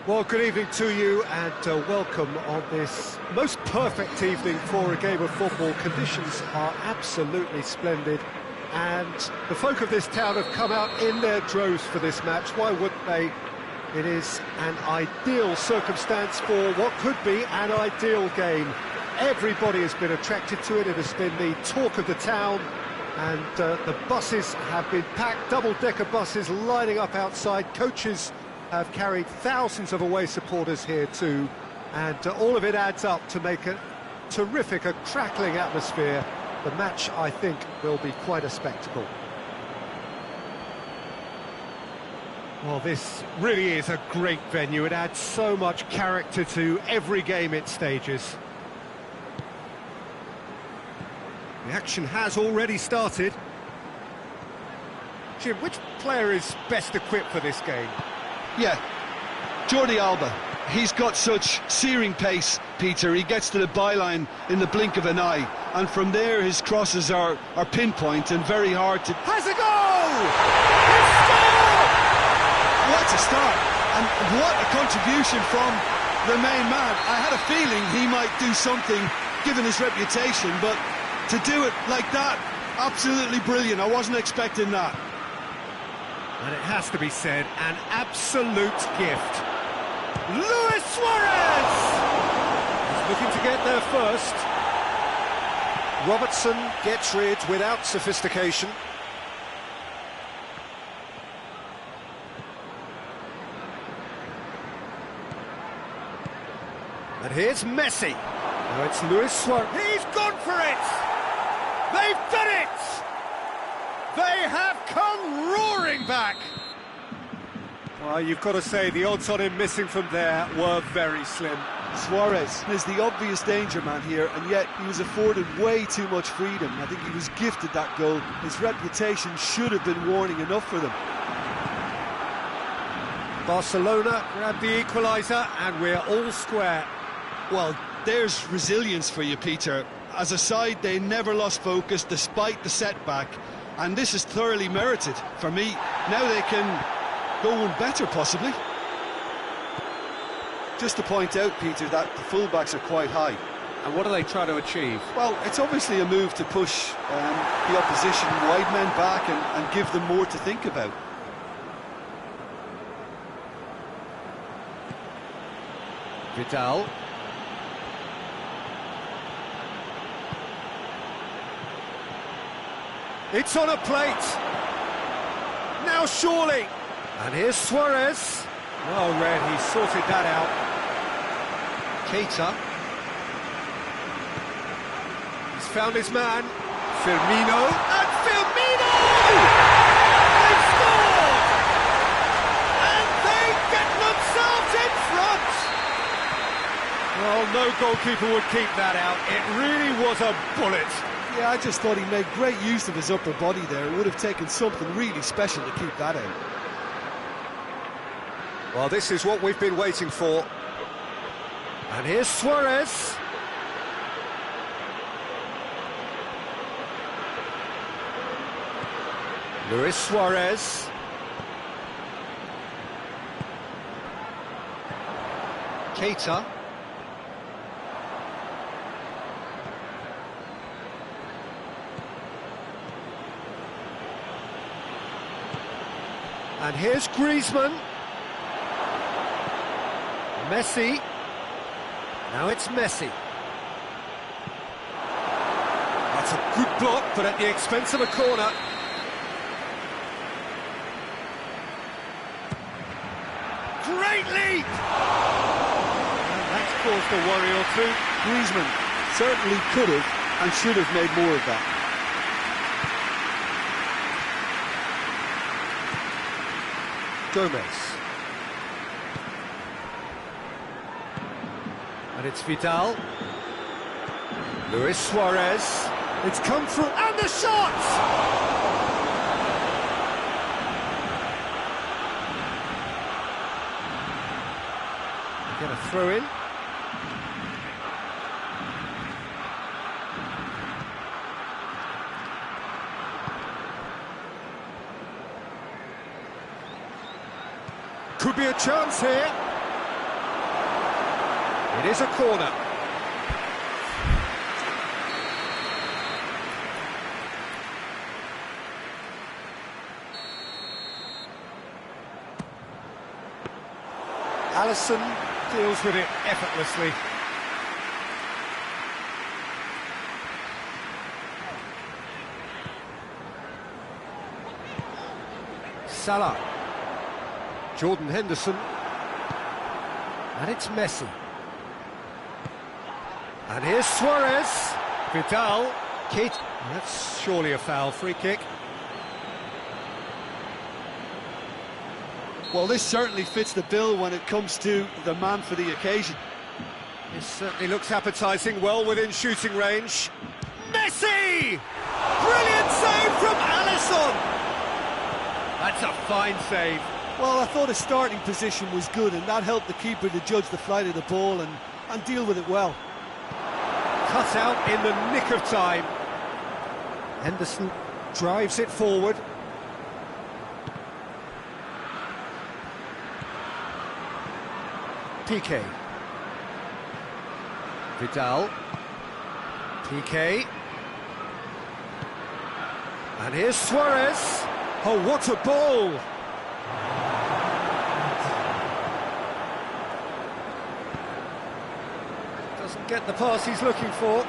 Well, good evening to you and welcome on this most perfect evening for a game of football. Conditions are absolutely splendid and the folk of this town have come out in their droves for this match. Why wouldn't they? It is an ideal circumstance for what could be an ideal game. Everybody has been attracted to it. It has been the talk of the town, and the buses have been packed, double-decker buses lining up outside. Coaches have carried thousands of away supporters here too, and all of it adds up to make a terrific, a crackling atmosphere. The match, I think, will be quite a spectacle. Well, this really is a great venue. It adds so much character to every game it stages. The action has already started. Jim, which player is best equipped for this game? Yeah, Jordi Alba. He's got such searing pace, Peter. He gets to the byline in the blink of an eye, and from there his crosses are pinpoint and very hard to... Has a goal! It's scored! What a start, and what a contribution from the main man. I had a feeling he might do something, given his reputation, but to do it like that, absolutely brilliant. I wasn't expecting that. And it has to be said, an absolute gift. Luis Suarez! He's looking to get there first. Robertson gets rid without sophistication. And here's Messi. Now it's Luis Suarez. He's gone for it! They've done it! They have come roaring back! Well, you've got to say, the odds on him missing from there were very slim. Suarez is the obvious danger man here, and yet he was afforded way too much freedom. I think he was gifted that goal. His reputation should have been warning enough for them. Barcelona grab the equaliser, and we're all square. Well, there's resilience for you, Peter. As a side, they never lost focus despite the setback, and this is thoroughly merited for me. Now they can go on better, possibly. Just to point out, Peter, that the fullbacks are quite high. And what are they trying to achieve? Well, it's obviously a move to push the opposition wide men back and give them more to think about. Vidal. It's on a plate. Now surely. And here's Suarez. Well read, he sorted that out. Keita. He's found his man. Firmino. And Firmino! They've scored! And they get themselves in front! Well, no goalkeeper would keep that out. It really was a bullet. Yeah, I just thought he made great use of his upper body there. It would have taken something really special to keep that out. Well, this is what we've been waiting for. And here's Suarez. Luis Suarez. Keita. And here's Griezmann. Messi. Now it's Messi. That's a good block, but at the expense of a corner. Great leap! And that's caused a worry or two. Griezmann certainly could have and should have made more of that. Gomez. And it's Vidal. Luis Suarez. It's come through, and the shot! Get a throw in. Could be a chance here. It is a corner. Alisson deals with it effortlessly. Salah. Jordan Henderson. And it's Messi. And here's Suarez. Vidal. Kate. That's surely a foul. Free kick. Well, this certainly fits the bill when it comes to the man for the occasion. This certainly looks appetising, well within shooting range. Messi! Brilliant save from Alisson! That's a fine save. Well, I thought his starting position was good, and that helped the keeper to judge the flight of the ball and deal with it well. Cut out in the nick of time. Henderson drives it forward. Piqué. Vidal. Piqué. And here's Suarez. Oh, what a ball! Doesn't get the pass he's looking for.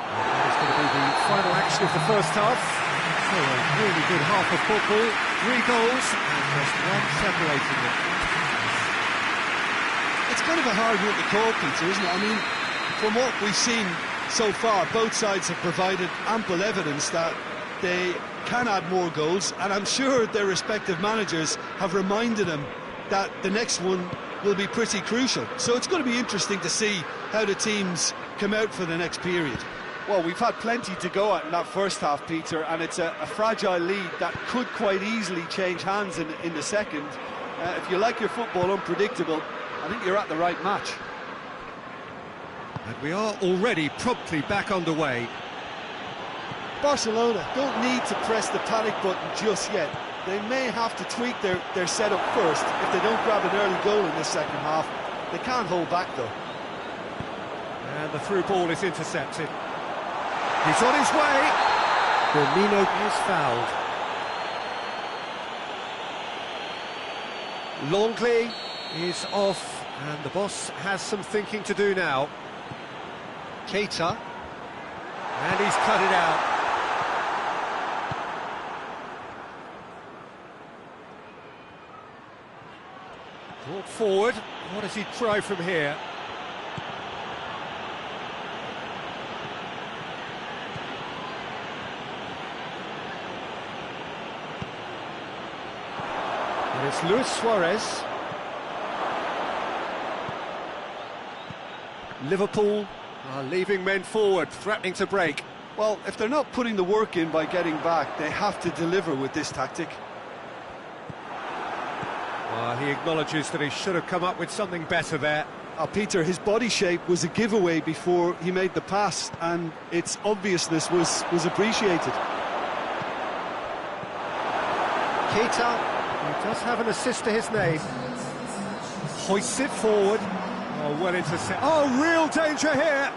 That is going to be the final action of the first half. So a really good half of football, 3 goals and just one separating them. It's kind of a hard one to call, Peter, isn't it? I mean, from what we've seen so far, both sides have provided ample evidence that they can add more goals, and I'm sure their respective managers have reminded them that the next one will be pretty crucial. So it's going to be interesting to see how the teams come out for the next period. Well, we've had plenty to go at in that first half, Peter, and it's a fragile lead that could quite easily change hands in the second. If you like your football unpredictable, I think you're at the right match. And we are already promptly back underway. Barcelona don't need to press the panic button just yet. They may have to tweak their setup first if they don't grab an early goal in the second half. They can't hold back, though. And the through ball is intercepted. He's on his way. Firmino is fouled. Longley is off, and the boss has some thinking to do now. Keita, and he's cut it out. Brought forward. What does he try from here? And it's Luis Suarez. Liverpool are leaving men forward, threatening to break. Well, if they're not putting the work in by getting back, they have to deliver with this tactic. He acknowledges that he should have come up with something better there. Peter, his body shape was a giveaway before he made the pass, and its obviousness was appreciated. Keita, he does have an assist to his name. Hoists it forward. Oh, well intercepted. Oh, real danger here!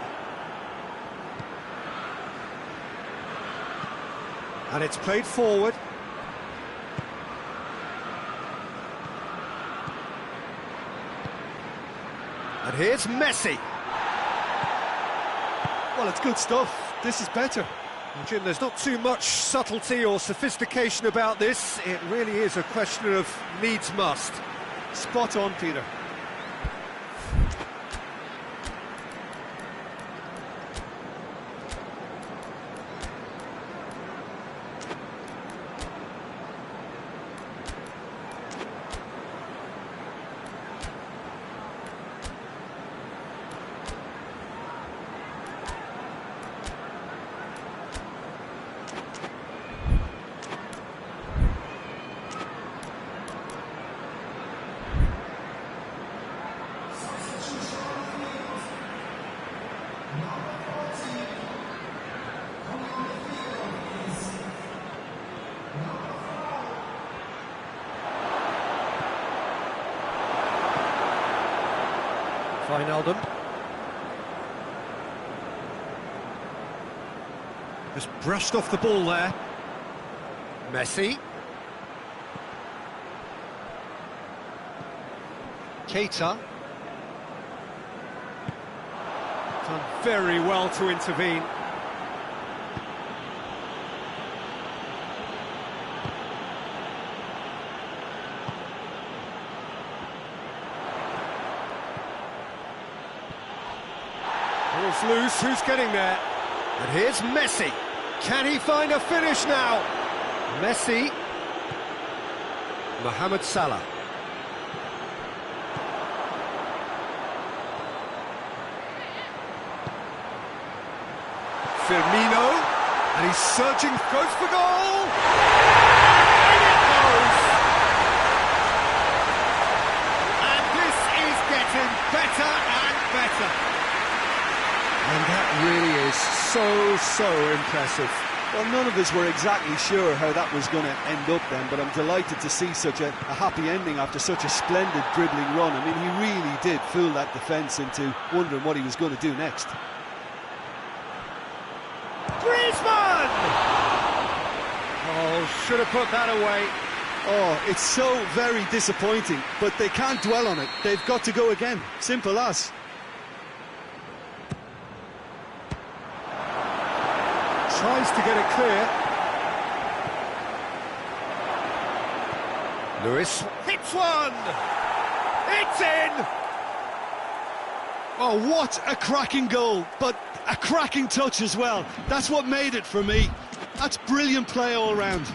And it's played forward. And here's Messi. Well, it's good stuff. This is better. Well, Jim, there's not too much subtlety or sophistication about this. It really is a question of needs must. Spot on, Peter. Wijnaldum. Just brushed off the ball there. Messi. Keita. Done very well to intervene. Ball's loose, who's getting there? And here's Messi. Can he find a finish now? Messi. Mohamed Salah. Firmino, and he's searching, goes for goal! And it goes! And this is getting better and better. And that really is so impressive. Well, none of us were exactly sure how that was going to end up then, but I'm delighted to see such a happy ending after such a splendid dribbling run. I mean, he really did fool that defence into wondering what he was going to do next. Griezmann! Oh, should have put that away. Oh, it's so very disappointing, but they can't dwell on it. They've got to go again. Simple as. Tries to get it clear. Lewis hits one! It's in! Oh, what a cracking goal, but a cracking touch as well. That's what made it for me. That's brilliant play all round.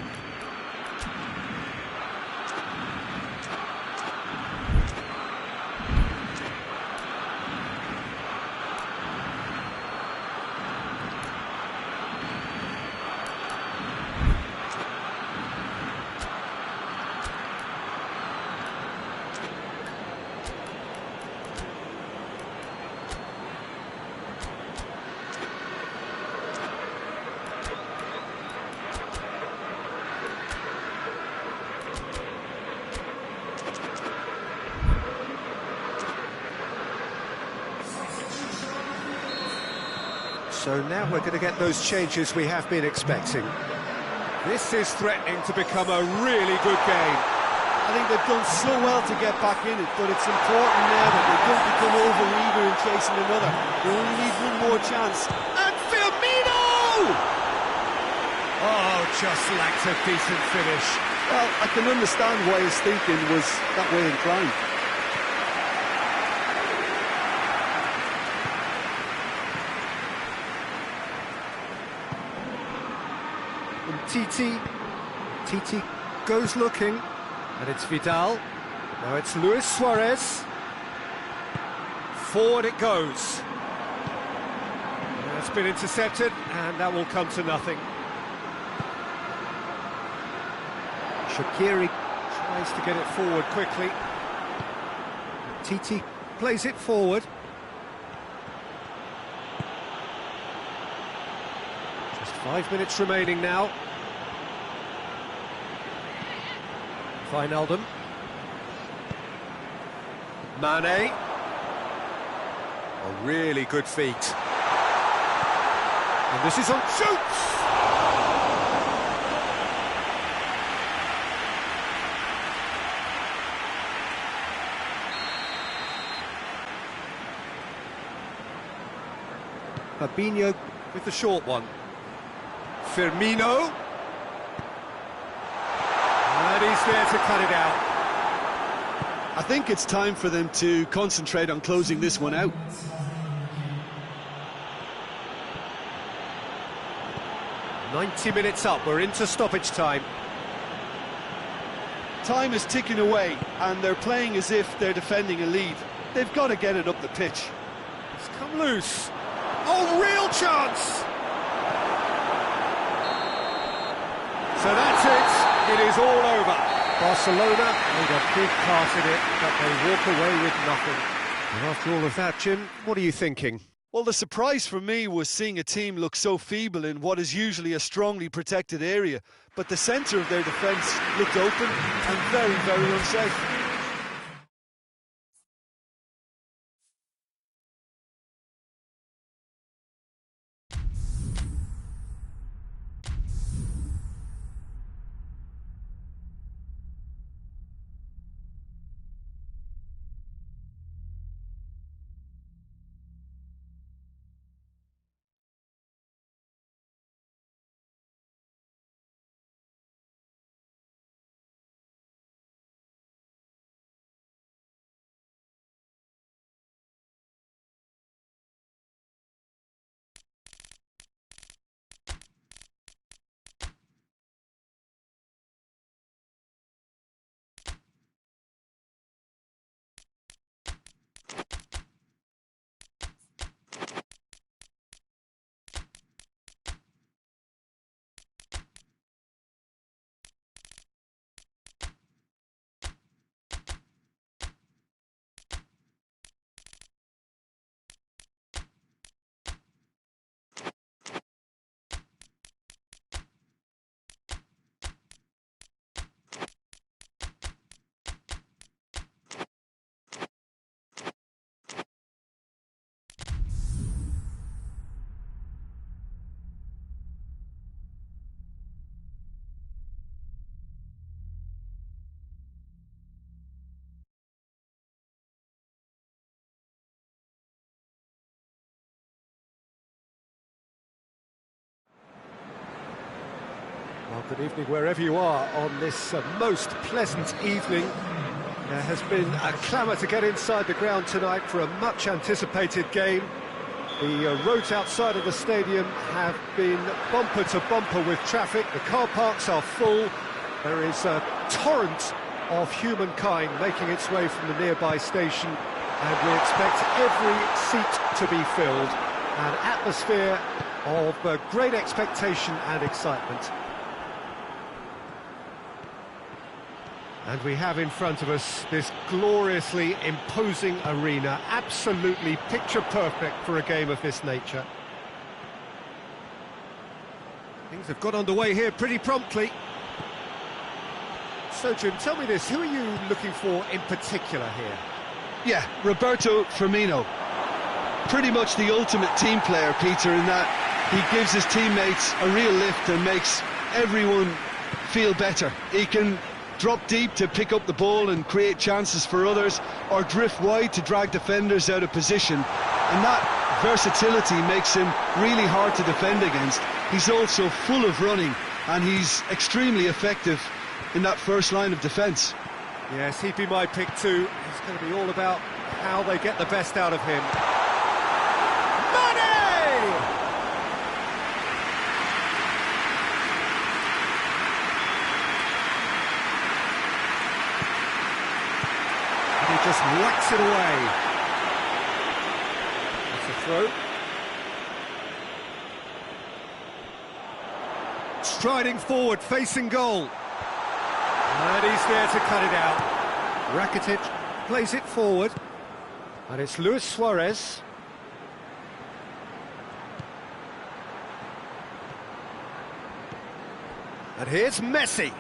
So now we're going to get those changes we have been expecting. This is threatening to become a really good game. I think they've done so well to get back in it, but it's important now that they don't become over-eager in chasing another. They only need one more chance. And Firmino! Oh, just lacks a decent finish. Well, I can understand why his thinking was that way inclined. Titi goes looking, and it's Vidal. Now it's Luis Suarez. Forward it goes. It's been intercepted, and that will come to nothing. Shaqiri tries to get it forward quickly. Titi plays it forward. Just 5 minutes remaining now. Wijnaldum. Mane. A really good feat. And this is on shoots! Fabinho with the short one. Firmino. And he's there to cut it out. I think it's time for them to concentrate on closing this one out. "90 minutes up, we're into stoppage time. Time is ticking away, and they're playing as if they're defending a lead. They've got to get it up the pitch. It's come loose. Oh, real chance! So that's it. It is all over. Barcelona made a big part in it, but they walk away with nothing. And after all of that, Jim, what are you thinking? Well, the surprise for me was seeing a team look so feeble in what is usually a strongly protected area. But the centre of their defence looked open and very, very unsafe. Well, good evening wherever you are on this most pleasant evening. There has been a clamour to get inside the ground tonight for a much-anticipated game. The roads outside of the stadium have been bumper to bumper with traffic. The car parks are full. There is a torrent of humankind making its way from the nearby station, and we expect every seat to be filled. An atmosphere of great expectation and excitement. And we have in front of us this gloriously imposing arena, absolutely picture perfect for a game of this nature. Things have got underway here pretty promptly. So Jim, tell me this, who are you looking for in particular here? Yeah, Roberto Firmino. Pretty much the ultimate team player, Peter, in that he gives his teammates a real lift and makes everyone feel better. He can drop deep to pick up the ball and create chances for others, or drift wide to drag defenders out of position, and that versatility makes him really hard to defend against. He's also full of running, and he's extremely effective in that first line of defence. Yes, he'd be my pick too. It's going to be all about how they get the best out of him. Just whacks it away. That's a throw. Striding forward, facing goal. And he's there to cut it out. Rakitic plays it forward. And it's Luis Suarez. And here's Messi.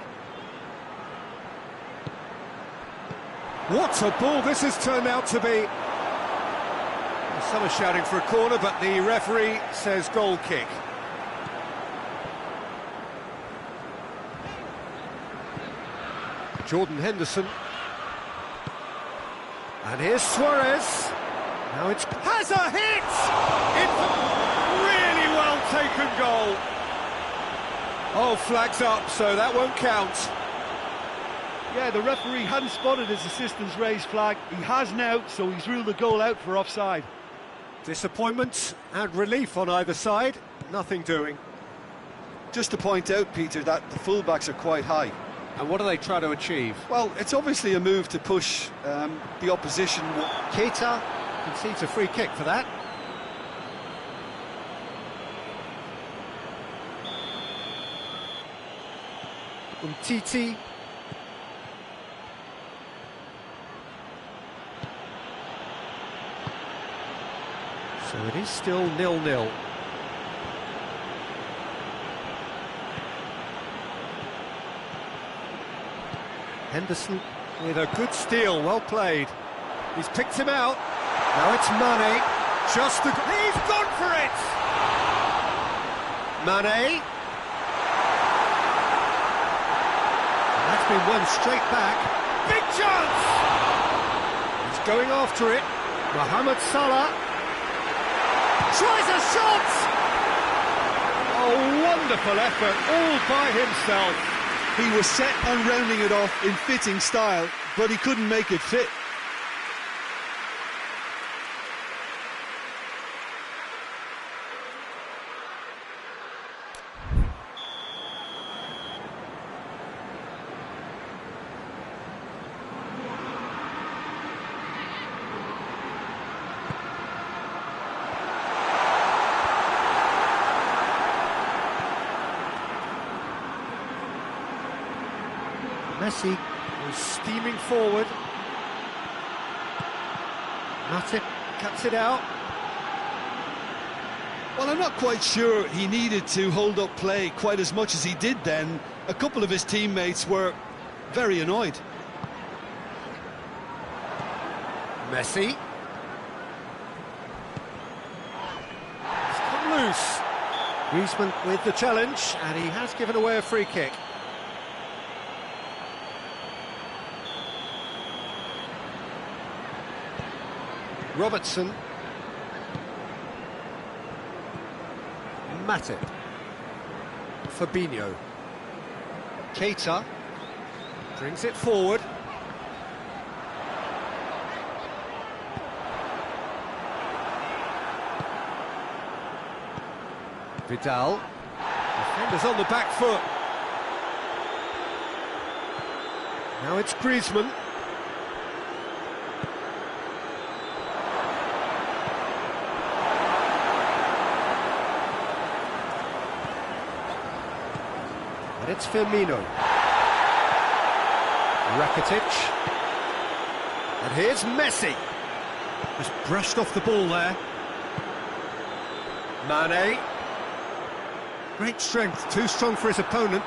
What a ball this has turned out to be. Some are shouting for a corner, but the referee says goal kick. Jordan Henderson. And here's Suarez. Now it's... has a hit! It's a really well taken goal. Oh, flags up, so that won't count. Yeah, the referee hadn't spotted his assistant's raised flag. He has now, so he's ruled the goal out for offside. Disappointment and relief on either side. Nothing doing. Just to point out, Peter, that the fullbacks are quite high. And what do they try to achieve? Well, it's obviously a move to push the opposition. Keita concedes a free kick for that. Umtiti. So it is still 0-0. Henderson with a good steal, well played. He's picked him out. Now it's Mane. Just the... he's gone for it! Mane. And that's been won straight back. Big chance! He's going after it. Mohamed Salah. Tries a shot! Oh, wonderful effort, all by himself. He was set on rounding it off in fitting style, but he couldn't make it fit. Messi is steaming forward. Matip cuts it out. Well, I'm not quite sure he needed to hold up play quite as much as he did then. A couple of his teammates were very annoyed. Messi. He's come loose. Griezmann with the challenge, and he has given away a free kick. Robertson. Matip. Fabinho. Keita brings it forward. Vidal. Defenders on the back foot. Now it's Griezmann. And it's Firmino. Rakitic. And here's Messi. Just brushed off the ball there. Mane. Great strength, too strong for his opponent.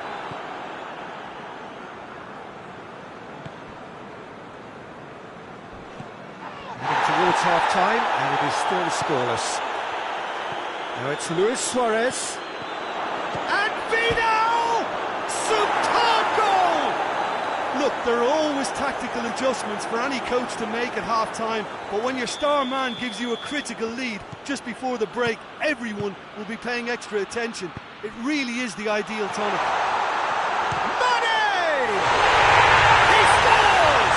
Heading towards half-time, and it is still scoreless. Now it's Luis Suarez. And Vidal! Superb goal! Look, there are always tactical adjustments for any coach to make at half-time, but when your star man gives you a critical lead just before the break, everyone will be paying extra attention. It really is the ideal tonic. Mane! He scores!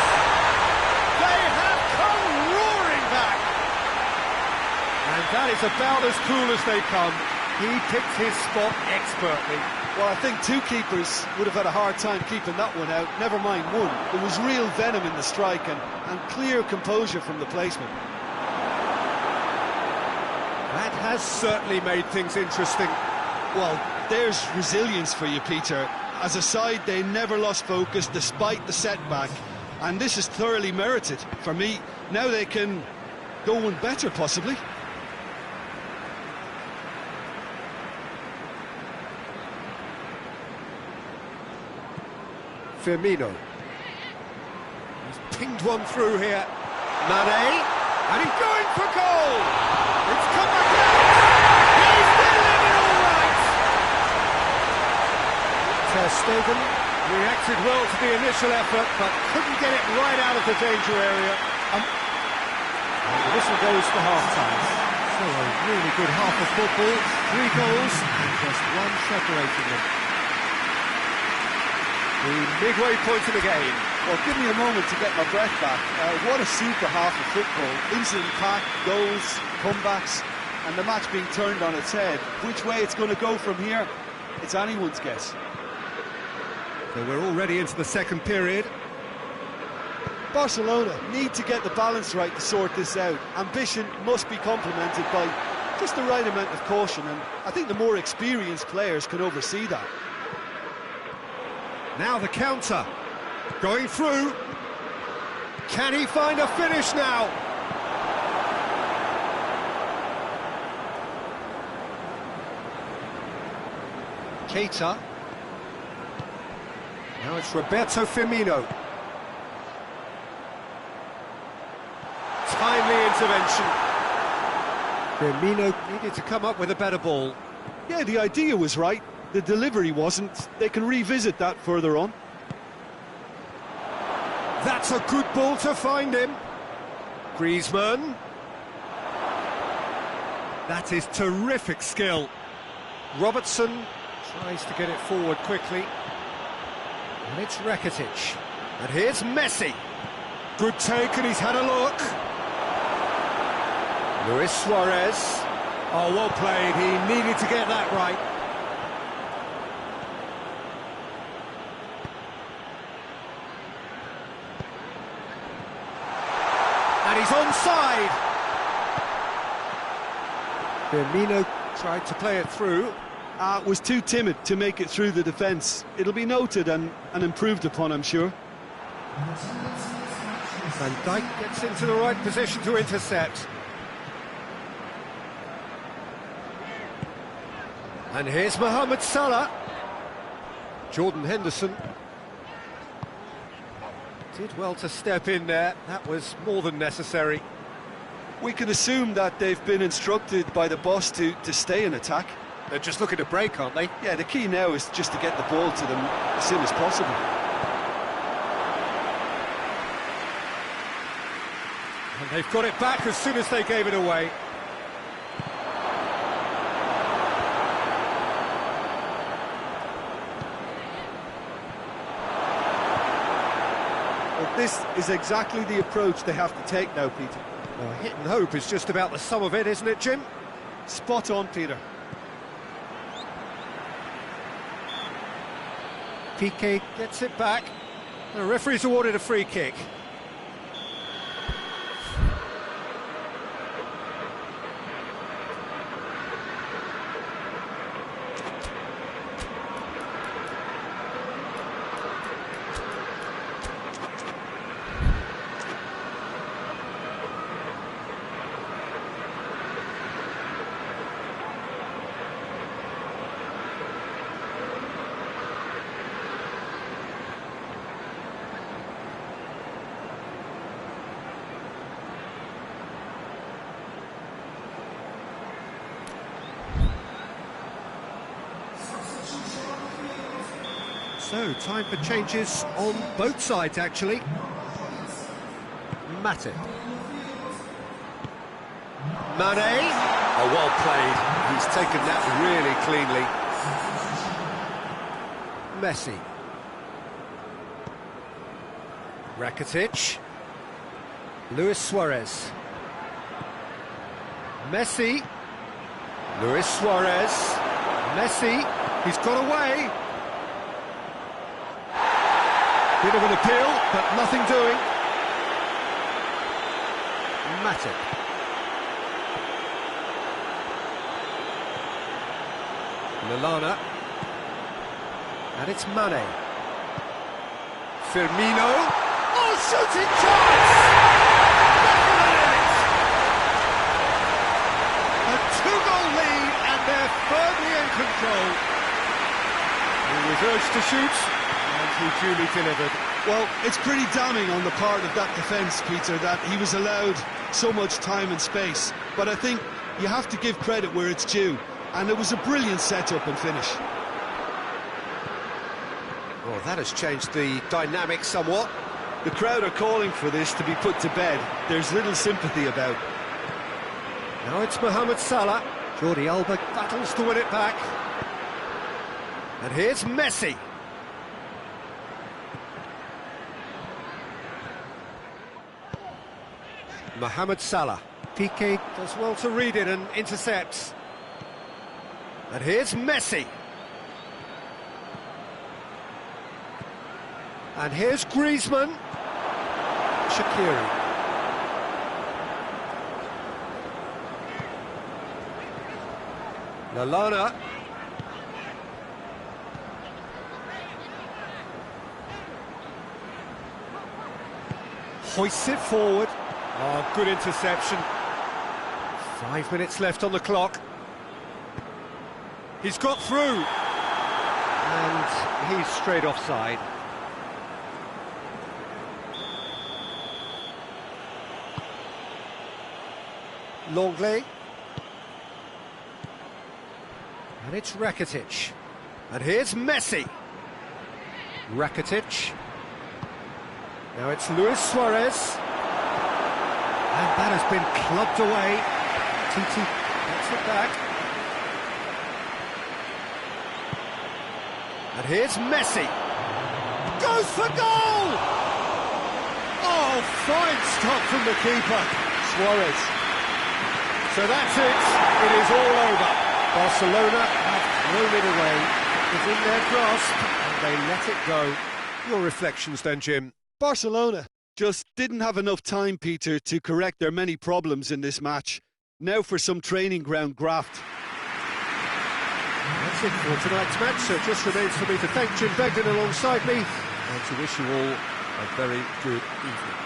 They have come roaring back! And that is about as cool as they come. He picked his spot expertly. Well, I think two keepers would have had a hard time keeping that one out, never mind one. There was real venom in the strike and clear composure from the placement. That has certainly made things interesting. Well, there's resilience for you, Peter. As a side, they never lost focus despite the setback, and this is thoroughly merited. For me, now they can go one better, possibly. Firmino. He's pinged one through here. Mane, and he's going for goal! It's come back out! He's delivered all right! Ter Stegen reacted well to the initial effort, but couldn't get it right out of the danger area. And the whistle goes for half-time. So a really good half of football, 3 goals, and just one separating them. The midway point of the game. Well, give me a moment to get my breath back. What a super half of football. Incident-packed, goals, comebacks, and the match being turned on its head. Which way it's going to go from here, it's anyone's guess. So we're already into the second period. Barcelona need to get the balance right to sort this out. Ambition must be complemented by just the right amount of caution, and I think the more experienced players can oversee that. Now the counter, going through. Can he find a finish now? Keita. Now it's Roberto Firmino. Timely intervention. Firmino needed to come up with a better ball. Yeah, the idea was right. The delivery wasn't. They can revisit that further on. That's a good ball to find him. Griezmann. That is terrific skill. Robertson tries to get it forward quickly. And it's Rakitic. And here's Messi. Good take, and he's had a look. Luis Suarez. Oh, well played. He needed to get that right. And he's onside. Firmino tried to play it through. Was too timid to make it through the defence. It'll be noted and improved upon, I'm sure. Van Dijk gets into the right position to intercept. And here's Mohamed Salah. Jordan Henderson did well to step in there. That was more than necessary. We can assume that they've been instructed by the boss to stay in attack. They're just looking to break, aren't they? Yeah, the key now is just to get the ball to them as soon as possible. And they've got it back as soon as they gave it away. This is exactly the approach they have to take now, Peter. Well, hit and hope is just about the sum of it, isn't it, Jim? Spot on, Peter. Piqué gets it back. The referee's awarded a free kick. So, time for changes on both sides, actually. Matip. Mane. Oh, well played. He's taken that really cleanly. Messi. Rakitic. Luis Suarez. Messi. Luis Suarez. Messi. He's got away. Bit of an appeal, but nothing doing. Matip. Lallana. And it's Mane. Firmino. Oh, shooting chance! A two-goal lead, and they're firmly in control. He was urged to shoot. And he duly delivered. Well, it's pretty damning on the part of that defence, Peter, that he was allowed so much time and space. But I think you have to give credit where it's due, and it was a brilliant setup and finish. Well, that has changed the dynamic somewhat. The crowd are calling for this to be put to bed. There's little sympathy about. Now it's Mohamed Salah. Jordi Alba battles to win it back. And here's Messi. Mohamed Salah. Piqué does well to read it and intercepts. And here's Messi. And here's Griezmann. Shaqiri. Lallana. Hoists it forward. Oh, good interception. 5 minutes left on the clock. He's got through. And he's straight offside. Longley. And it's Rakitic. And here's Messi. Rakitic. Now it's Luis Suarez. And that has been clubbed away. Titi gets it back. And here's Messi. Goes for goal! Oh, fine stop from the keeper. Suarez. So that's it. It is all over. Barcelona have thrown it away. It was in their grasp and they let it go. Your reflections then, Jim? Barcelona just didn't have enough time, Peter, to correct their many problems in this match. Now for some training ground graft. That's it for tonight's match, so it just remains for me to thank Jim Begden alongside me and to wish you all a very good evening.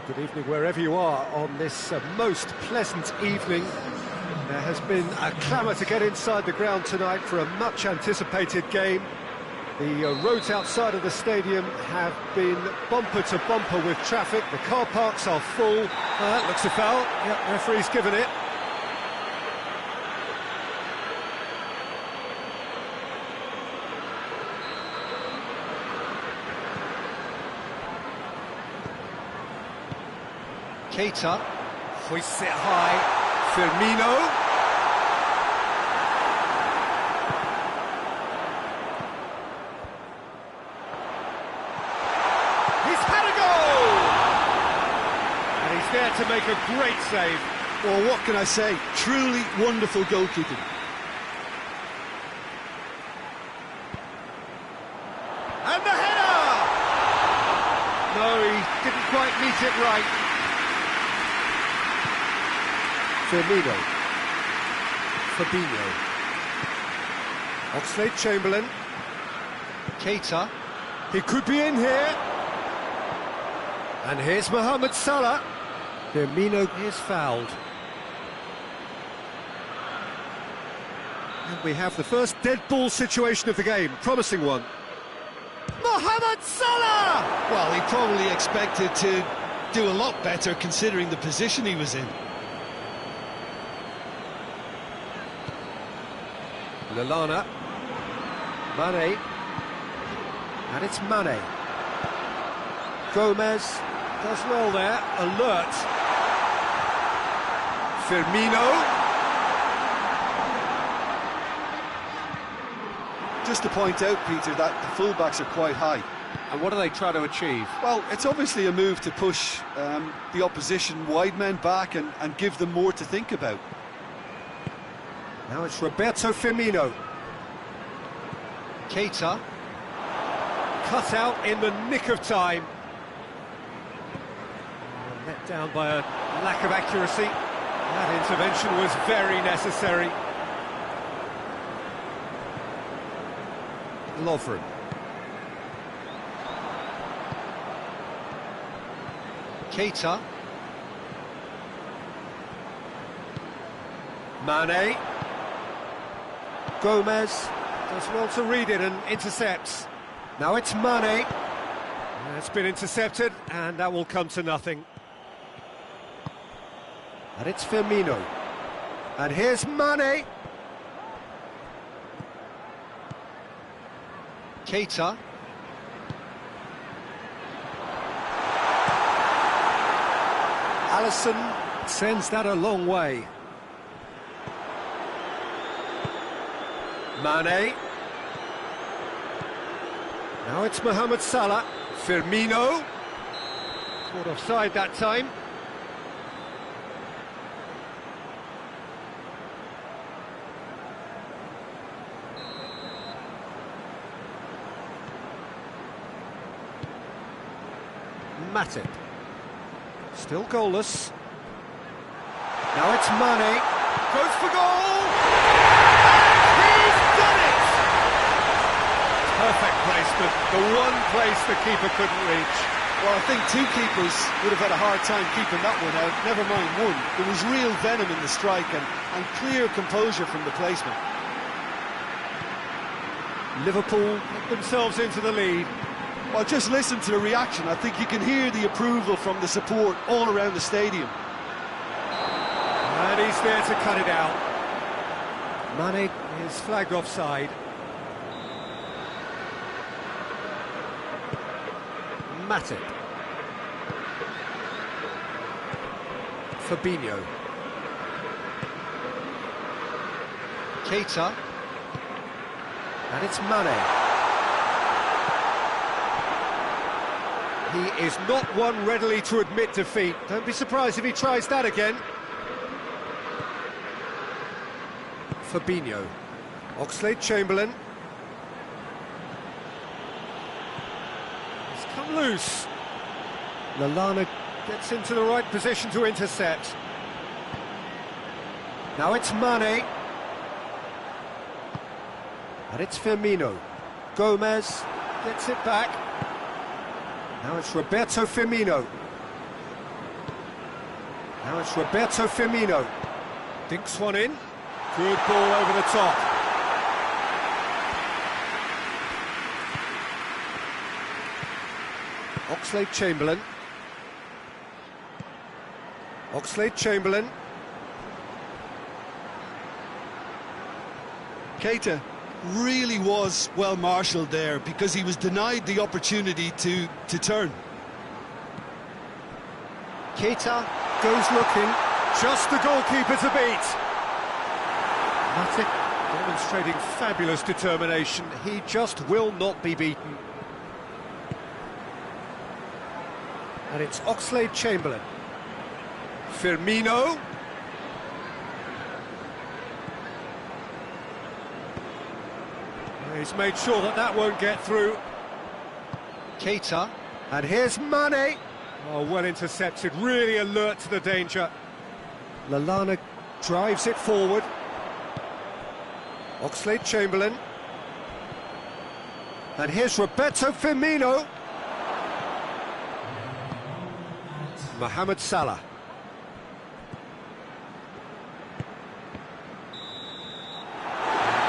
Good evening wherever you are on this most pleasant evening. There has been a clamour to get inside the ground tonight for a much-anticipated game. The roads outside of the stadium have been bumper to bumper with traffic. The car parks are full. That looks a foul. Yep, referee's given it. Keita hoists it high. Firmino. He's had a goal! And he's there to make a great save. Well, what can I say? Truly wonderful goalkeeping. And the header! No, he didn't quite meet it right. Firmino, Fabinho, Oxlade-Chamberlain, Keita, he could be in here, and here's Mohamed Salah. Firmino is fouled. And we have the first dead ball situation of the game, promising one. Mohamed Salah! Well, he probably expected to do a lot better considering the position he was in. Lallana, Mane, and it's Mane. Gomez does well there, alert. Firmino. Just to point out, Peter, that the fullbacks are quite high. And what do they try to achieve? Well, it's obviously a move to push the opposition wide men back and give them more to think about. Now it's Roberto Firmino. Keita. Cut out in the nick of time. Let down by a lack of accuracy. That intervention was very necessary. Lovren. Keita. Mane. Gomez does well to read it and intercepts. Now it's Mane. It's been intercepted, and that will come to nothing. And it's Firmino. And here's Mane. Keita. Alisson sends that a long way. Mane. Now it's Mohamed Salah. Firmino. Caught offside that time. Matip. Still goalless. Now it's Mane. Goes for goal! He's done it! Perfect placement. The one place the keeper couldn't reach. Well, I think two keepers would have had a hard time keeping that one out, never mind one. There was real venom in the strike and clear composure from the placement. Liverpool put themselves into the lead. Well, just listen to the reaction. I think you can hear the approval from the support all around the stadium. And he's there to cut it out. Mane is flagged offside. Matip. Fabinho. Keita. And it's Mane. He is not one readily to admit defeat. Don't be surprised if he tries that again. Fabinho. Oxlade-Chamberlain. He's come loose. Lallana gets into the right position to intercept. Now it's Mane. And it's Firmino. Gomez gets it back. Now it's Roberto Firmino. Now it's Roberto Firmino. Dinks one in. Good ball over the top. Oxlade-Chamberlain. Oxlade-Chamberlain. Keita really was well marshalled there because he was denied the opportunity to turn. Keita goes looking, just the goalkeeper to beat. Matic demonstrating fabulous determination. He just will not be beaten. And it's Oxlade-Chamberlain. Firmino. He's made sure that that won't get through. Keita. And here's Mane. Oh, well intercepted, really alert to the danger. Lallana drives it forward. Oxlade-Chamberlain. And here's Roberto Firmino. Mohamed Salah.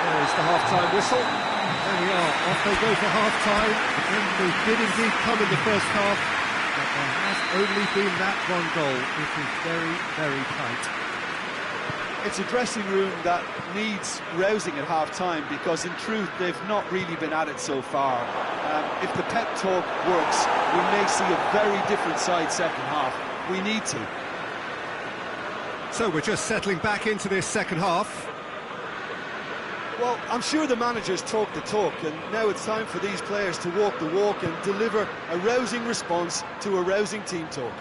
There's the half-time whistle. There we are, off they go for half-time, and they did indeed come in the first half, but there has only been that one goal. It is very, very tight. It's a dressing room that needs rousing at half-time because, in truth, they've not really been at it so far. If the pep talk works, we may see a very different side second half. We need to. So we're just settling back into this second half. Well, I'm sure the managers talk the talk, and now it's time for these players to walk the walk and deliver a rousing response to a rousing team talk.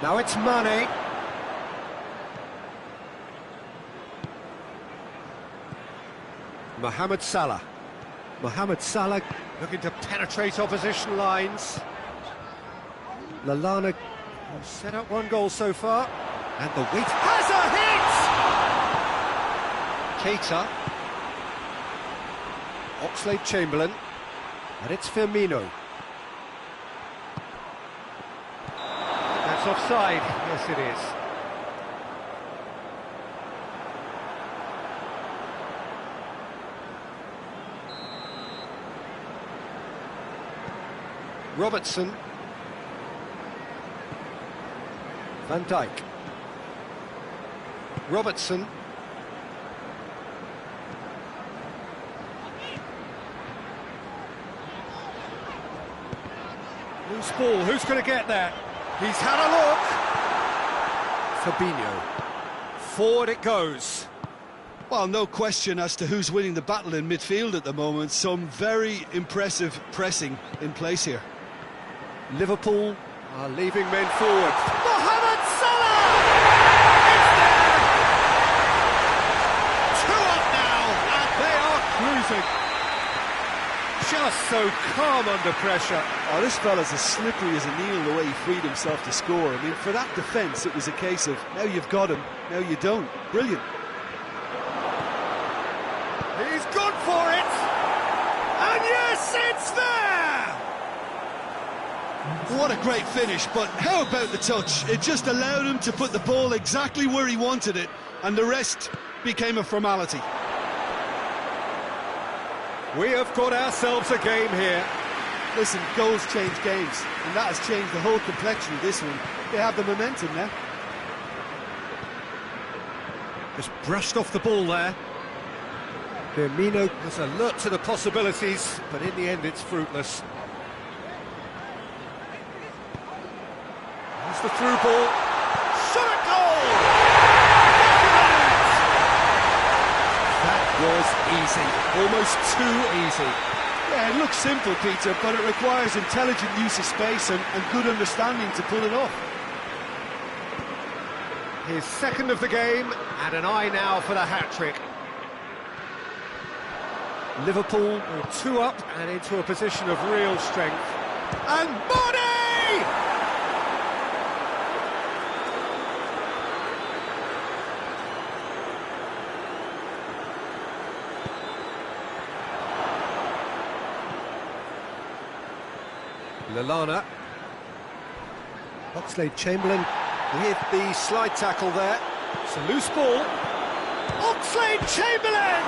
Now it's Mane. Mohamed Salah. Mohamed Salah looking to penetrate opposition lines. Lallana has set up one goal so far. And the weight has a hit! Keita. Oxlade-Chamberlain. And it's Firmino. That's offside. Yes, it is. Robertson. Van Dijk. Robertson. Loose ball, who's going to get that? He's had a look. Fabinho. Forward it goes. Well, no question as to who's winning the battle in midfield at the moment. Some very impressive pressing in place here. Liverpool are leaving men forward. Mohamed Salah! It's there! 2 up now, and they are cruising. Just so calm under pressure. Oh, this fella's as slippery as a needle the way he freed himself to score. I mean, for that defence, it was a case of, now you've got him, now you don't. Brilliant. He's gone for it! And yes, it's there! What a great finish, but how about the touch? It just allowed him to put the ball exactly where he wanted it, and the rest became a formality. We have got ourselves a game here. Listen, goals change games, and that has changed the whole complexion of this one. They have the momentum now. Just brushed off the ball there. Firmino was alert to the possibilities, but in the end it's fruitless. Here's the through ball. Shot at goal! That was easy, almost too easy. Yeah, it looks simple, Peter, but it requires intelligent use of space and good understanding to pull it off. His second of the game, and an eye now for the hat-trick. Liverpool are 2 up and into a position of real strength. And Body! Lallana. Oxlade-Chamberlain with the slide tackle there. It's a loose ball. Oxlade-Chamberlain!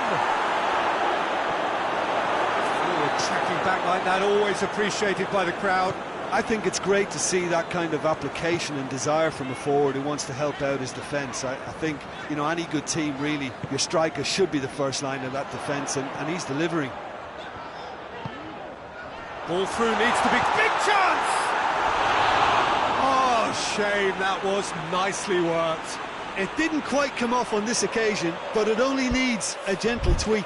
Forward tracking back like that, always appreciated by the crowd. I think it's great to see that kind of application and desire from a forward who wants to help out his defence. I think, you know, any good team, really, your striker should be the first line of that defence, and he's delivering. Ball through needs to be... Big chance! Oh, shame, that was nicely worked. It didn't quite come off on this occasion, but it only needs a gentle tweak.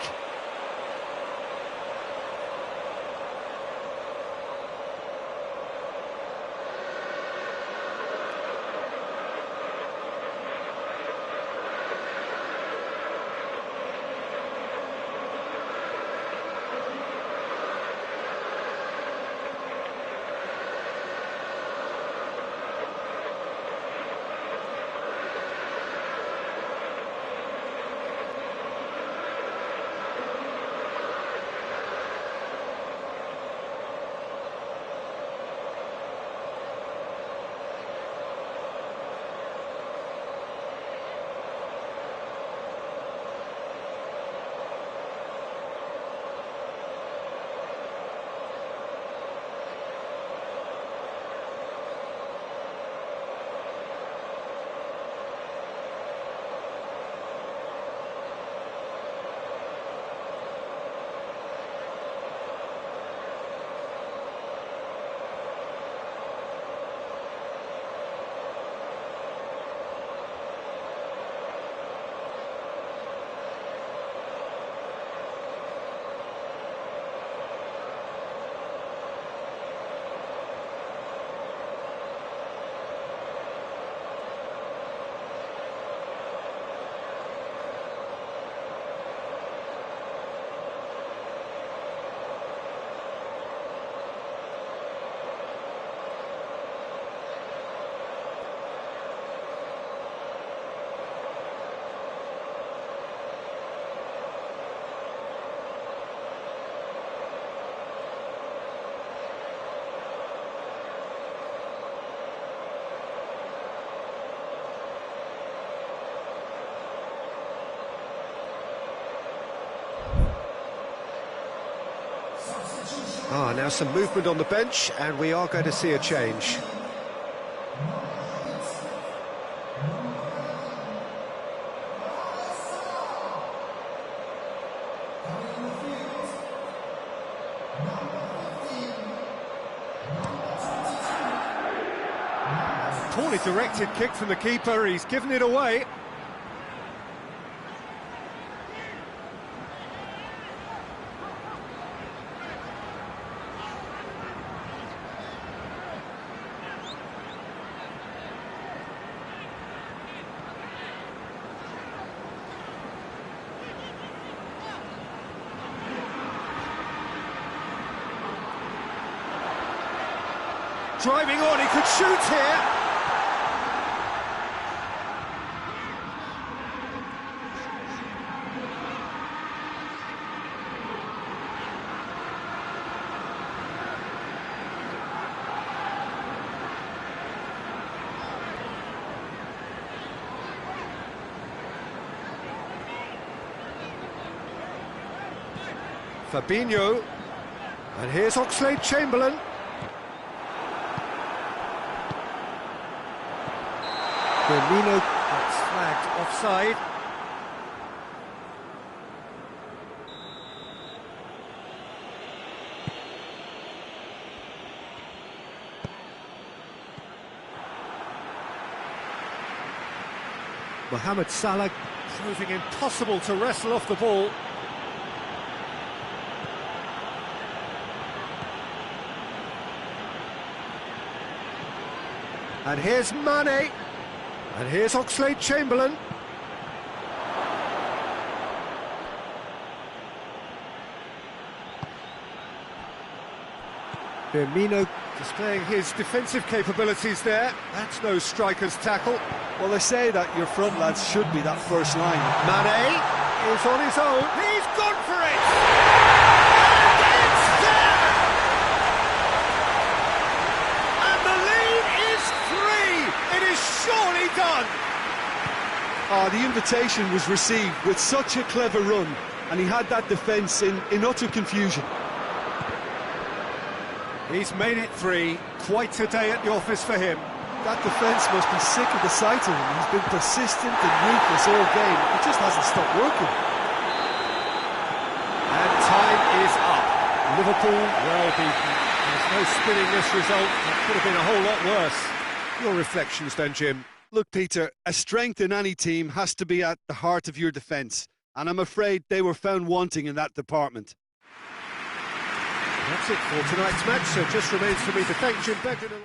Now some movement on the bench, and we are going to see a change. Poorly directed kick from the keeper, he's given it away. Driving on, he could shoot here. Fabinho, and here's Oxlade-Chamberlain. Firmino gets flagged offside. Mohamed Salah proving impossible to wrestle off the ball. And here's Mane. And here's Oxlade-Chamberlain. Firmino displaying his defensive capabilities there. That's no striker's tackle. Well, they say that your front lads should be that first line. Mane is on his own. He's gone for it! And it's there! And the lead is 3! Oh, the invitation was received with such a clever run, and he had that defence in utter confusion. He's made it 3. Quite a day at the office for him. That defence must be sick of the sight of him. He's been persistent and ruthless all game. It just hasn't stopped working. And time is up. Liverpool well beaten. There's no spinning this result. That could have been a whole lot worse. Your reflections then, Jim? Look, Peter, a strength in any team has to be at the heart of your defence, and I'm afraid they were found wanting in that department. That's it for tonight's match, so just remains for me to thank Jim Beglin.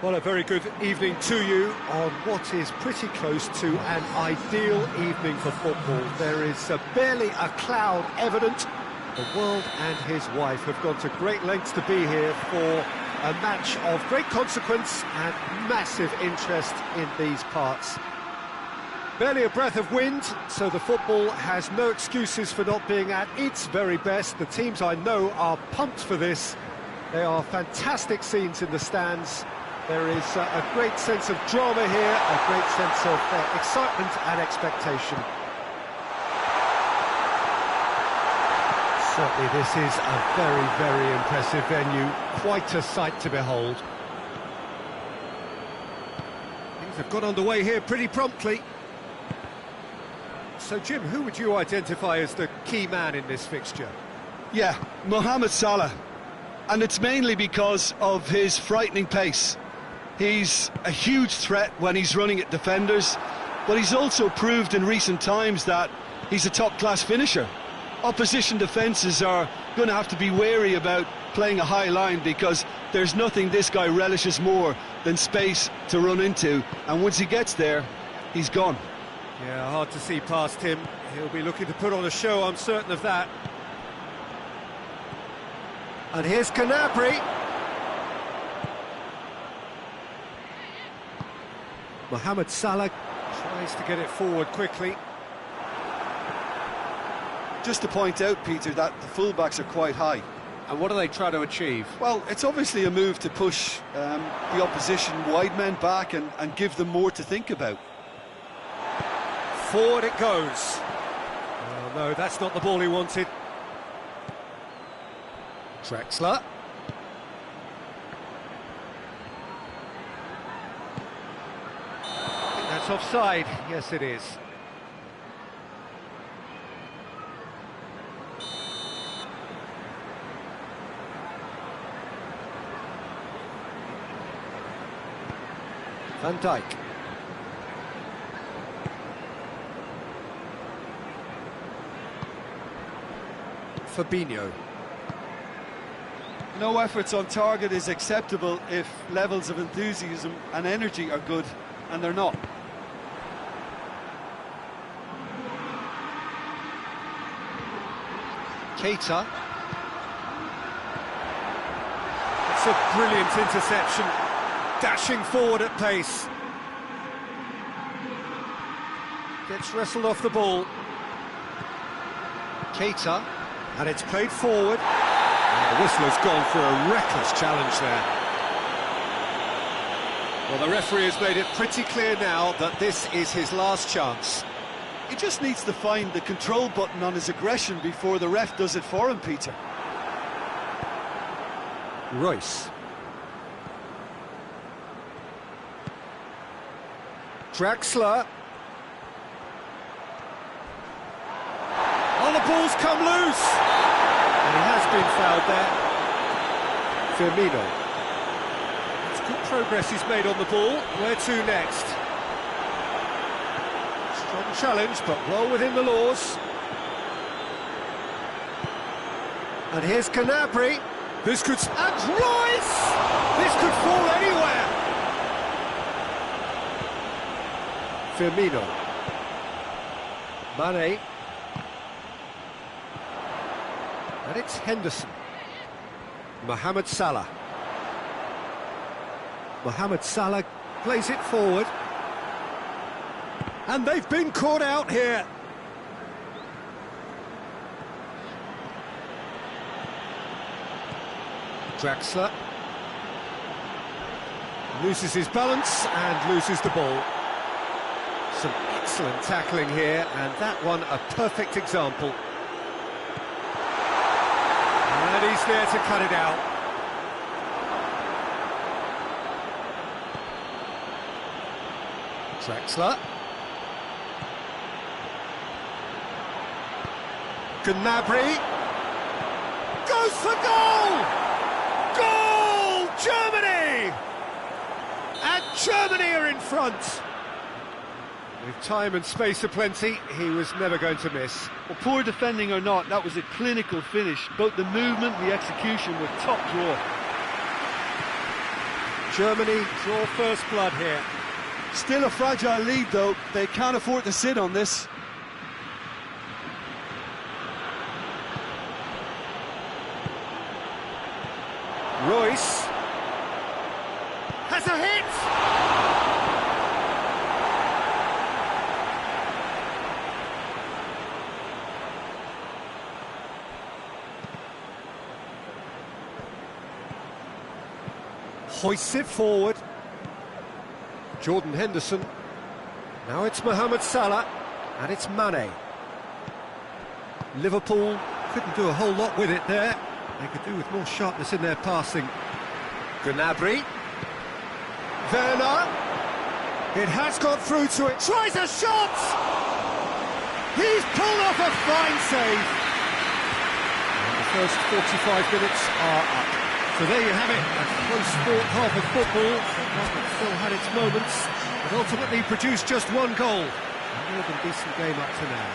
Well, a very good evening to you on what is pretty close to an ideal evening for football. There is barely a cloud evident. The world and his wife have gone to great lengths to be here for a match of great consequence and massive interest in these parts. Barely a breath of wind, so the football has no excuses for not being at its very best. The teams I know are pumped for this. They are fantastic scenes in the stands. There is a great sense of drama here, a great sense of excitement and expectation. Certainly this is a very, very impressive venue, quite a sight to behold. Things have got underway here pretty promptly. So Jim, who would you identify as the key man in this fixture? Yeah, Mohamed Salah. And it's mainly because of his frightening pace. He's a huge threat when he's running at defenders, but he's also proved in recent times that he's a top-class finisher. Opposition defences are going to have to be wary about playing a high line because there's nothing this guy relishes more than space to run into, and once he gets there, he's gone. Yeah, hard to see past him. He'll be looking to put on a show, I'm certain of that. And here's Gnabry. Mohamed Salah tries to get it forward quickly. Just to point out, Peter, that the fullbacks are quite high. And what do they try to achieve? Well, it's obviously a move to push the opposition wide men back and give them more to think about. Forward it goes. Oh, no, that's not the ball he wanted. Drexler. I think that's offside. Yes, it is. Van Dijk. Fabinho. No efforts on target is acceptable if levels of enthusiasm and energy are good, and they're not. Keita. It's a brilliant interception. Dashing forward at pace. Gets wrestled off the ball. Keita. And it's played forward. And the whistle has gone for a reckless challenge there. Well, the referee has made it pretty clear now that this is his last chance. He just needs to find the control button on his aggression before the ref does it for him, Peter. Royce. Drexler. Oh, the ball's come loose! And he has been fouled there. Firmino. It's good progress he's made on the ball. Where to next? Strong challenge, but well within the laws. And here's Gnabry. This could... And Royce! This could fall anywhere! Firmino. Mane. And it's Henderson. Mohamed Salah. Mohamed Salah plays it forward. And they've been caught out here. Drexler. Loses his balance and loses the ball. Some excellent tackling here, and that one a perfect example. And he's there to cut it out. Drexler. Gnabry. Goes for goal! Goal! Germany! And Germany are in front. With time and space aplenty, he was never going to miss. Well, poor defending or not, that was a clinical finish. Both the movement and the execution were top draw. Germany draw first blood here. Still a fragile lead, though. They can't afford to sit on this. Royce has a hit! Hoists it forward. Jordan Henderson. Now it's Mohamed Salah, and it's Mane. Liverpool couldn't do a whole lot with it there. They could do with more sharpness in their passing. Gnabry. Werner. It has got through to it. Tries a shot! He's pulled off a fine save. And the first 45 minutes are up. So there you have it, a close sport half of football, one that still had its moments, but ultimately produced just one goal. A more than decent game up to now.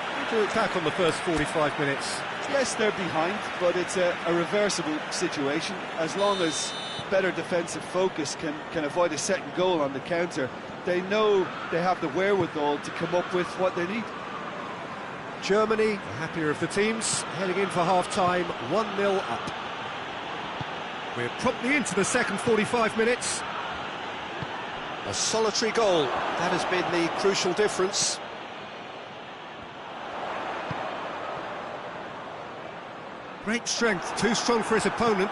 How do you look back on the first 45 minutes? Yes, they're behind, but it's a reversible situation. As long as better defensive focus can avoid a second goal on the counter, they know they have the wherewithal to come up with what they need. Germany, the happier of the teams, heading in for half-time, 1-0 up. We're promptly into the second 45 minutes. A solitary goal, that has been the crucial difference. Great strength, too strong for his opponent.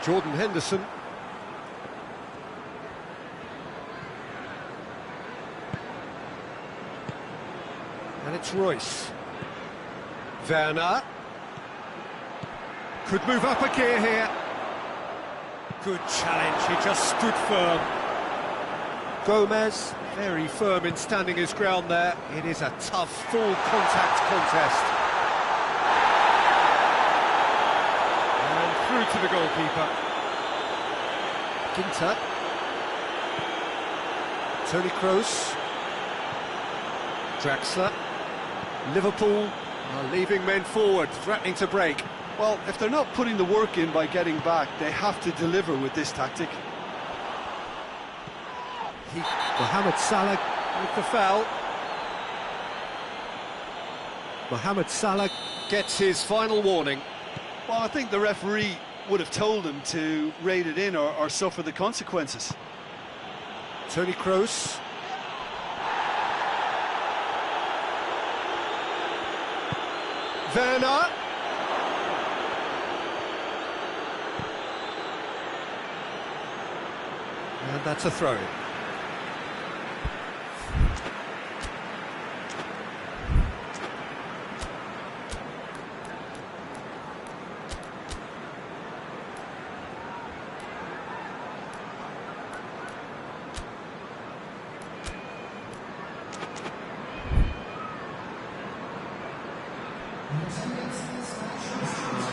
Jordan Henderson. And it's Royce. Werner. Could move up a gear here. Good challenge, he just stood firm. Gomez, very firm in standing his ground there. It is a tough, full-contact contest. And through to the goalkeeper. Ginter. Toni Kroos. Draxler. Liverpool are leaving men forward, threatening to break. Well, if they're not putting the work in by getting back, they have to deliver with this tactic. Mohamed Salah with the foul. Mohamed Salah gets his final warning. Well, I think the referee would have told him to rate it in or suffer the consequences. Toni Kroos. Werner. And that's a throw-in.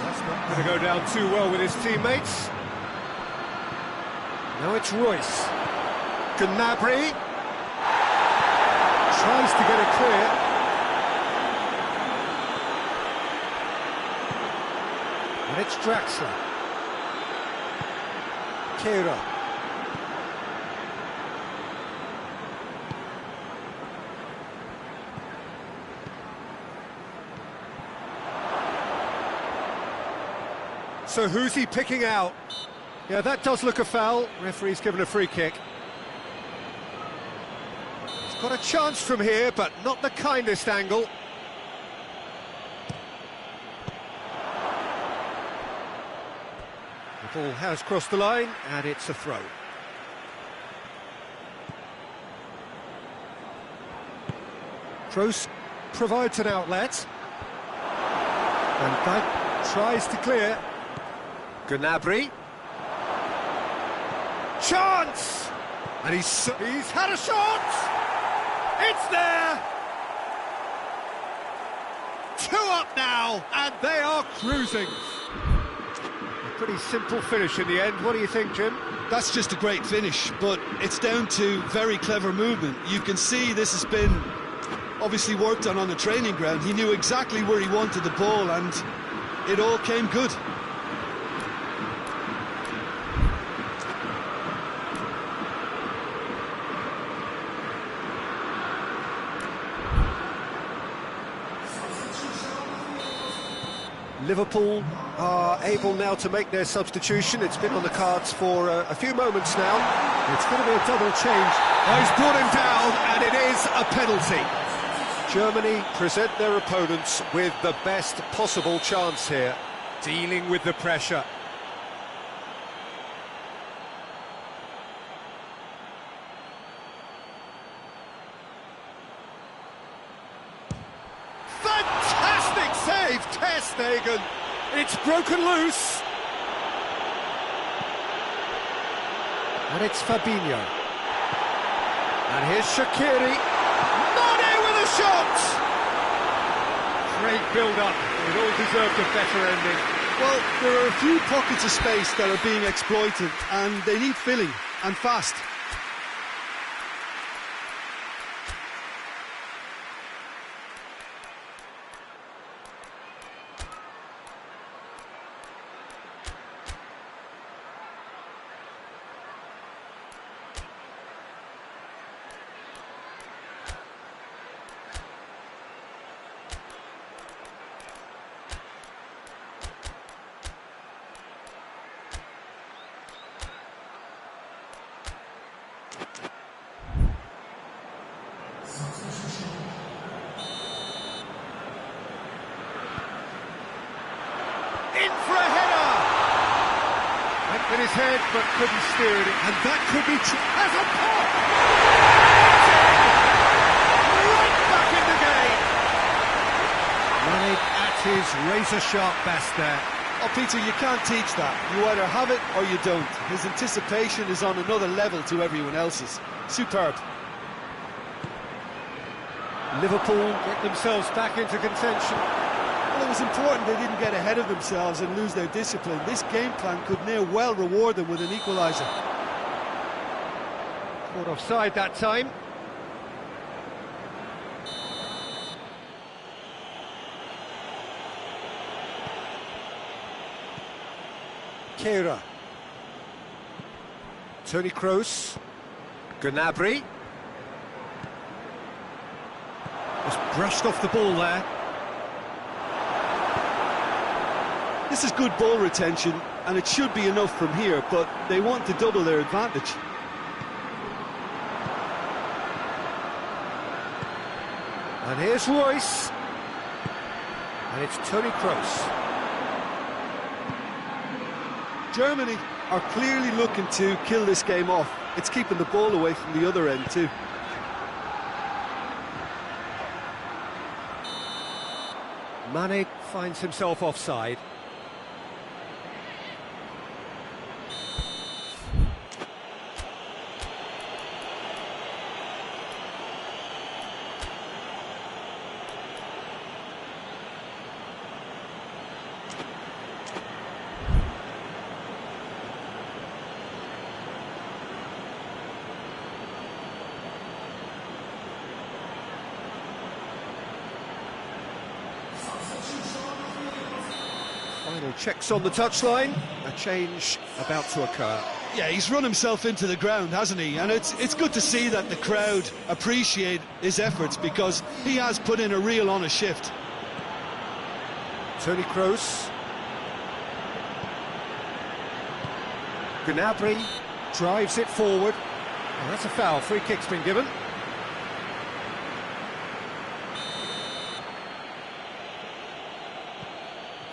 That's not going to go down too well with his teammates. Now it's Royce. Gnabry tries to get it clear. And it's Draxler. Kehrer. So who's he picking out? Yeah, that does look a foul. Referee's given a free kick. He's got a chance from here, but not the kindest angle. The ball has crossed the line, and it's a throw. Kroos provides an outlet. And that tries to clear. Gnabry. Chance! And he's had a shot! It's there! 2 up now, and they are cruising. A pretty simple finish in the end. What do you think, Jim? That's just a great finish, but it's down to very clever movement. You can see this has been obviously worked on the training ground. He knew exactly where he wanted the ball, and it all came good. Liverpool are able now to make their substitution. It's been on the cards for a few moments now. It's going to be a double change. Oh, he's brought him down, and it is a penalty. Germany present their opponents with the best possible chance here, dealing with the pressure. Fantastic save, Ter Stegen. It's broken loose. And it's Fabinho. And here's Shaqiri. Mane with a shot! Great build-up. It all deserved a better ending. Well, there are a few pockets of space that are being exploited, and they need filling, and fast. in for a header! Went with his head, but couldn't steer it. And that could be... As a pop! Right back in the game! Running at his razor-sharp best there. Oh, Peter, you can't teach that. You either have it or you don't. His anticipation is on another level to everyone else's. Superb. Liverpool get themselves back into contention. Well, it was important they didn't get ahead of themselves and lose their discipline. This game plan could near well reward them with an equaliser. Caught offside that time. Kehrer. Toni Kroos. Gnabry. Just brushed off the ball there. This is good ball retention, and it should be enough from here, but they want to double their advantage. And here's Royce. And it's Toni Kroos. Germany are clearly looking to kill this game off. It's keeping the ball away from the other end too. Mane finds himself offside. Final checks on the touchline. A change about to occur. Yeah, he's run himself into the ground, hasn't he? And it's good to see that the crowd appreciate his efforts because he has put in a real honest shift. Toni Kroos. Gnabry drives it forward. Oh, that's a foul. Free kick's been given.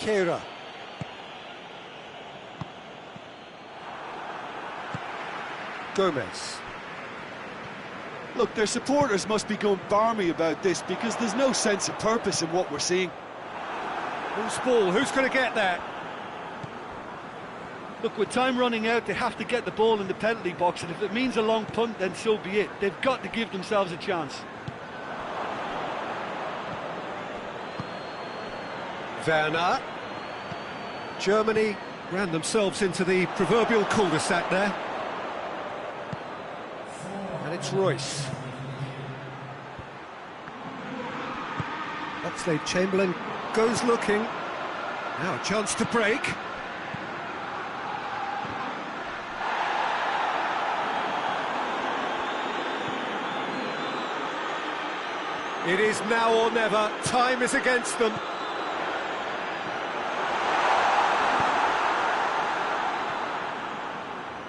Kehrer. Gomez. Look, their supporters must be going barmy about this because there's no sense of purpose in what we're seeing. Loose ball. Who's going to get that? Look, with time running out, they have to get the ball in the penalty box, and if it means a long punt, then so be it. They've got to give themselves a chance. Werner. Germany ran themselves into the proverbial cul-de-sac there. And it's Royce. Oxlade-Chamberlain goes looking. Now a chance to break. It is now or never. Time is against them.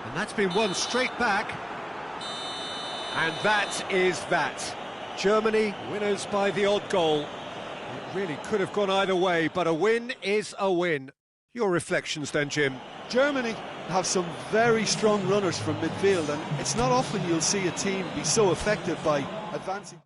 And that's been won straight back. And that is that. Germany winners by the odd goal. It really could have gone either way, but a win is a win. Your reflections then, Jim? Germany have some very strong runners from midfield, and it's not often you'll see a team be so effective by advancing.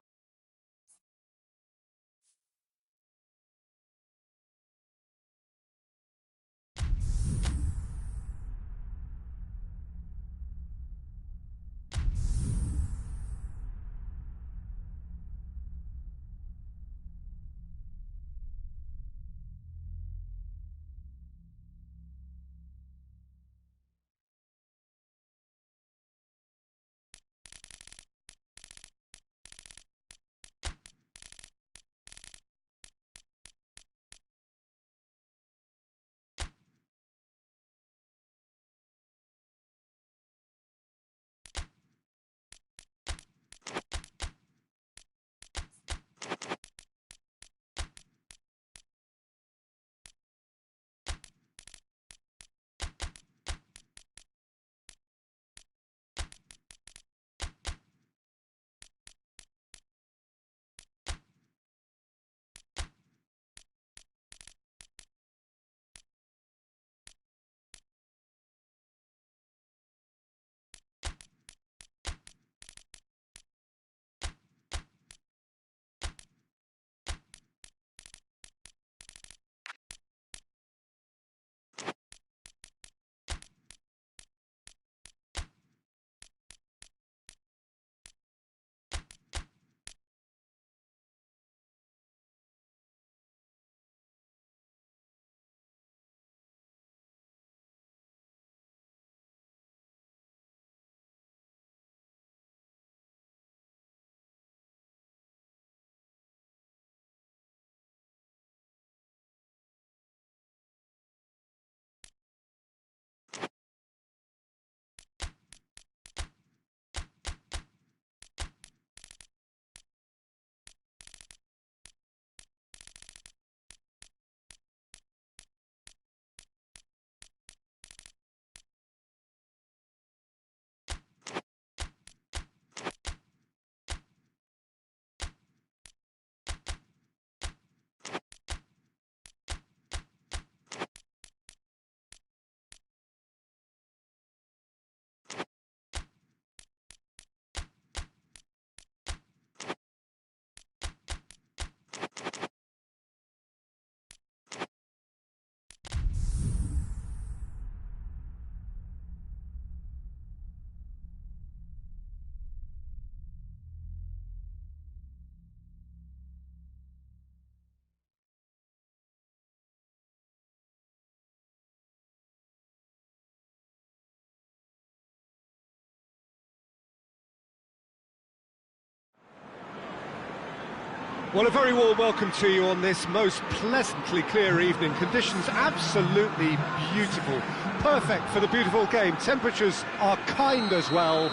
Well, a very warm welcome to you on this most pleasantly clear evening. Conditions absolutely beautiful. Perfect for the beautiful game. Temperatures are kind as well.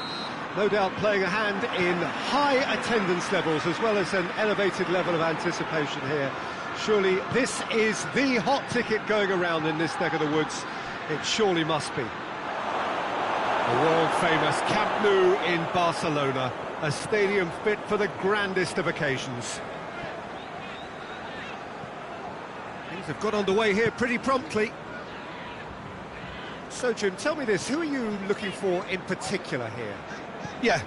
No doubt playing a hand in high attendance levels as well as an elevated level of anticipation here. Surely this is the hot ticket going around in this neck of the woods. It surely must be. The world-famous Camp Nou in Barcelona, a stadium fit for the grandest of occasions. Things have got underway here pretty promptly. So, Jim, tell me this, who are you looking for in particular here? Yeah,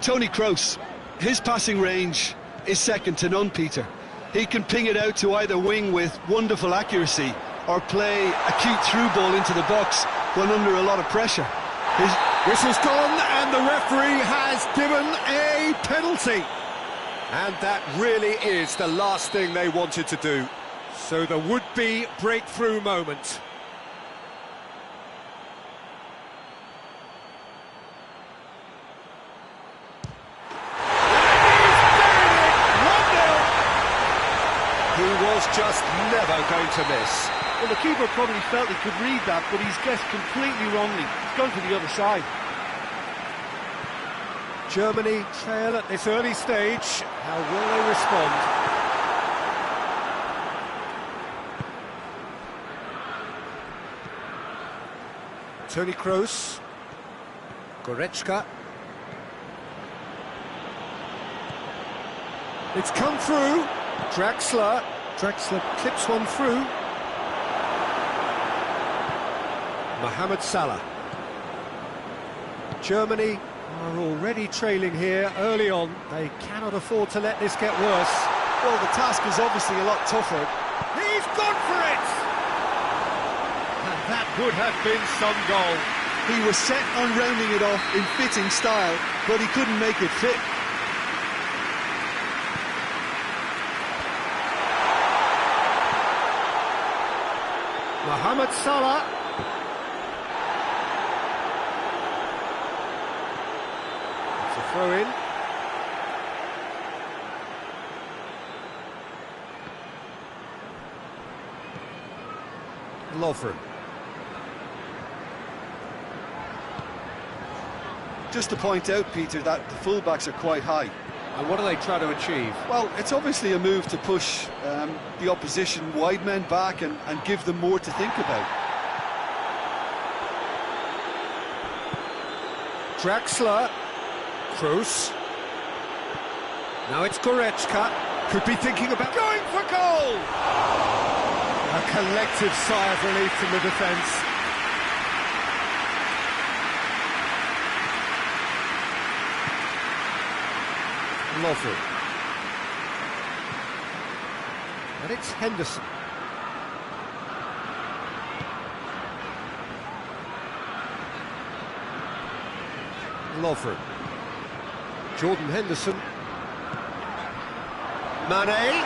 Toni Kroos. His passing range is second to none, Peter. He can ping it out to either wing with wonderful accuracy or play a cute through ball into the box when under a lot of pressure. His whistle's gone and the referee has given a penalty. And that really is the last thing they wanted to do. So the would-be breakthrough moment. He was just never going to miss. Well, the keeper probably felt he could read that, but he's guessed completely wrongly. He's gone to the other side. Germany trail at this early stage. How will they respond? Toni Kroos. Goretzka. It's come through. Draxler clips one through. Mohamed Salah. Germany are already trailing here early on. They cannot afford to let this get worse. Well, the task is obviously a lot tougher. He's gone for it! And that would have been some goal. He was set on rounding it off in fitting style, but he couldn't make it fit. Mohamed Salah. It's a throw-in. Lovren. Just to point out, Peter, that the fullbacks are quite high. And what are they trying to achieve? Well, it's obviously a move to push the opposition wide men back and give them more to think about. Draxler. Kroos. Now it's Goretzka. Could be thinking about going for goal! A collective sigh of relief from the defence. Lovren. And it's Henderson. Lovren. Jordan Henderson. Mane.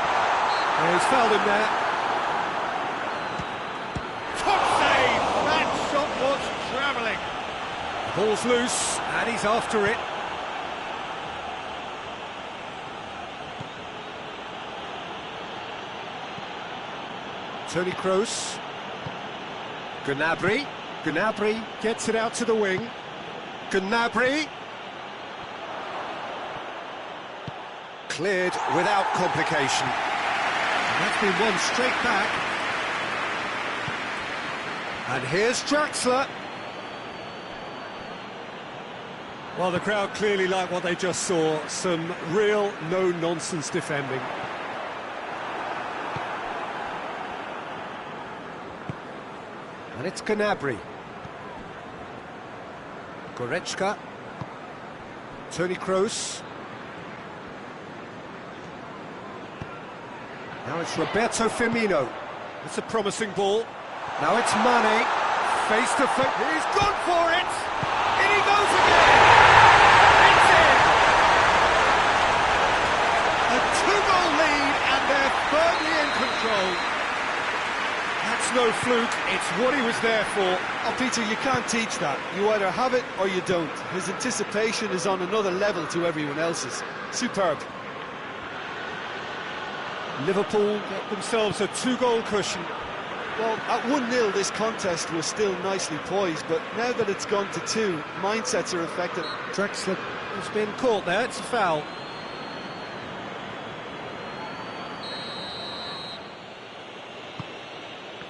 Oh, he's fouled him there. Top save! That shot was travelling. Ball's loose, and he's after it. Toni Kroos. Gnabry. Gnabry gets it out to the wing. Gnabry. Cleared without complication. And that's been won straight back. And here's Draxler. Well, the crowd clearly like what they just saw. Some real no-nonsense defending. And it's Gnabry. Goretzka. Toni Kroos. Now it's Roberto Firmino. It's a promising ball. Now it's Mane. Face to face. He's gone for it! In he goes again! It's in! A two-goal lead and they're firmly in control. That's no fluke, it's what he was there for. Oh, Peter, you can't teach that. You either have it or you don't. His anticipation is on another level to everyone else's. Superb. Liverpool get themselves a 2-goal cushion. Well, at 1-0 this contest was still nicely poised, but now that it's gone to 2, mindsets are affected. Drexler has been caught there, it's a foul.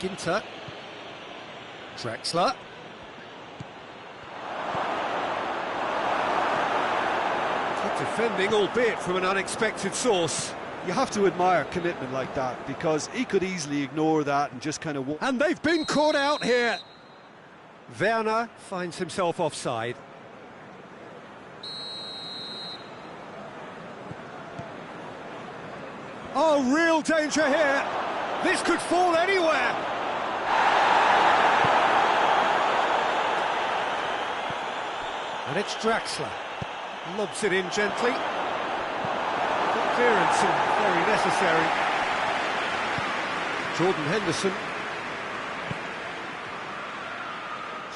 Ginter. Drexler. Good defending, albeit from an unexpected source. You have to admire commitment like that, because he could easily ignore that and just kind of... And they've been caught out here. Werner finds himself offside. Oh, real danger here. This could fall anywhere. And it's Draxler. Lobs it in gently. Good clearance and very necessary. Jordan Henderson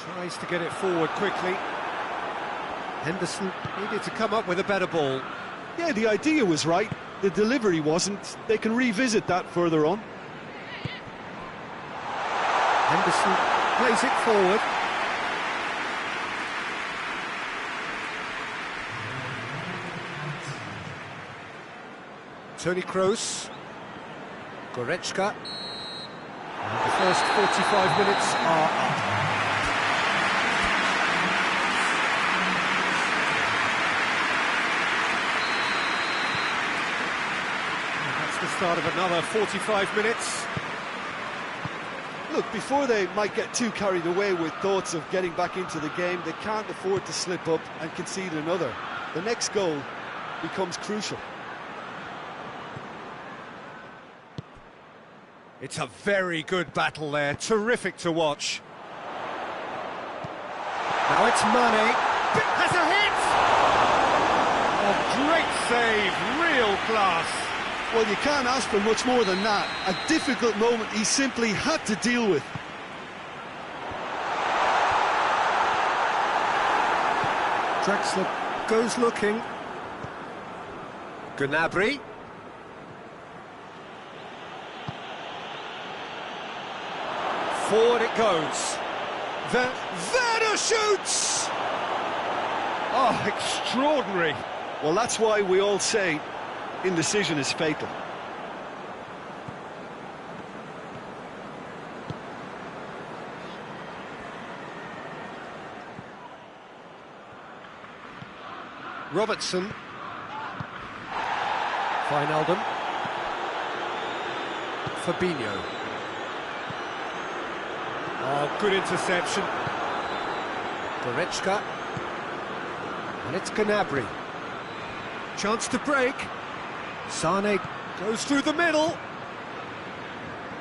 tries to get it forward quickly. Henderson needed to come up with a better ball. Yeah, the idea was right. The delivery wasn't. They can revisit that further on. Henderson plays it forward. Toni Kroos. Goretzka. And the first 45 minutes are up. The start of another 45 minutes. Look, before they might get too carried away with thoughts of getting back into the game, they can't afford to slip up and concede another. The next goal becomes crucial. It's a very good battle there, terrific to watch. Now it's Mane. Has a hit! A great save, real class. Well, you can't ask for much more than that. A difficult moment he simply had to deal with. Drexler goes looking. Gnabry. Forward it goes. Werner shoots! Oh, extraordinary. Well, that's why we all say indecision is fatal. Robertson. Wijnaldum. Fabinho. Oh, good interception. Goretzka. And it's Gnabry. Chance to break. Sane goes through the middle.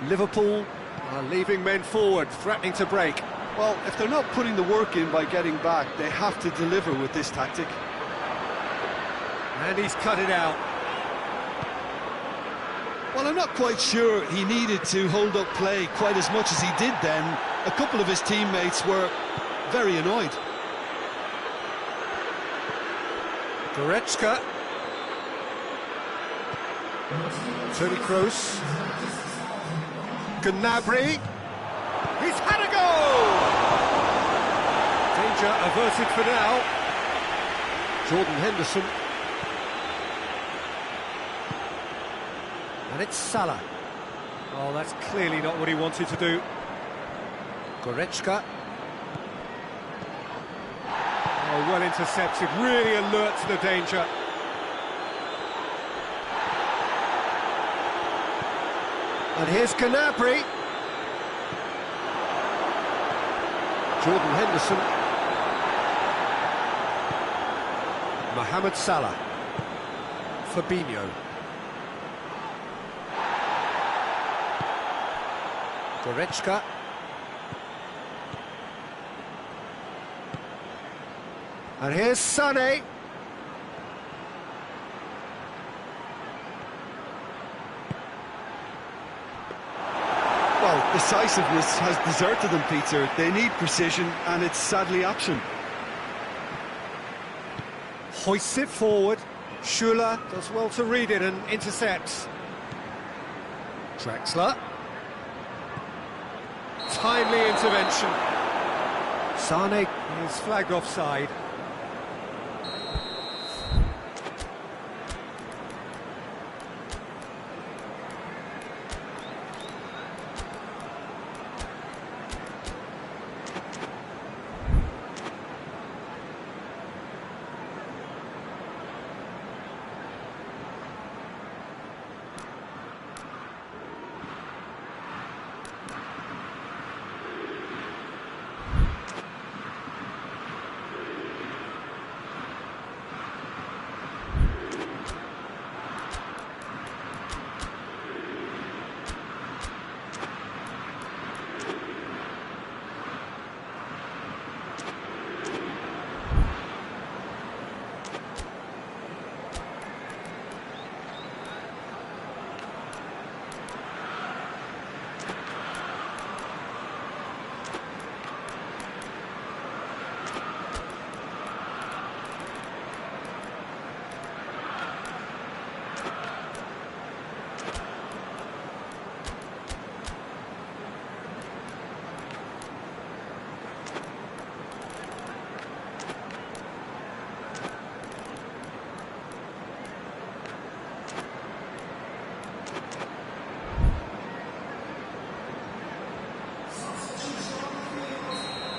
Liverpool are leaving men forward, threatening to break. Well, if they're not putting the work in by getting back, they have to deliver with this tactic. And he's cut it out. Well, I'm not quite sure he needed to hold up play quite as much as he did then. A couple of his teammates were very annoyed. Goretzka. Toni Kroos. Gnabry. He's had a goal! Danger averted for now. Jordan Henderson. And it's Salah. Oh, that's clearly not what he wanted to do. Goretzka. Oh, well intercepted, really alert to the danger. And here's Gnabry. Jordan Henderson. Mohamed Salah. Fabinho. Goretzka. And here's Sané. Well, decisiveness has deserted them, Peter. They need precision, and it's sadly absent. Hoists it forward. Schuller does well to read it and intercepts. Draxler. Timely intervention. Sane is flagged offside.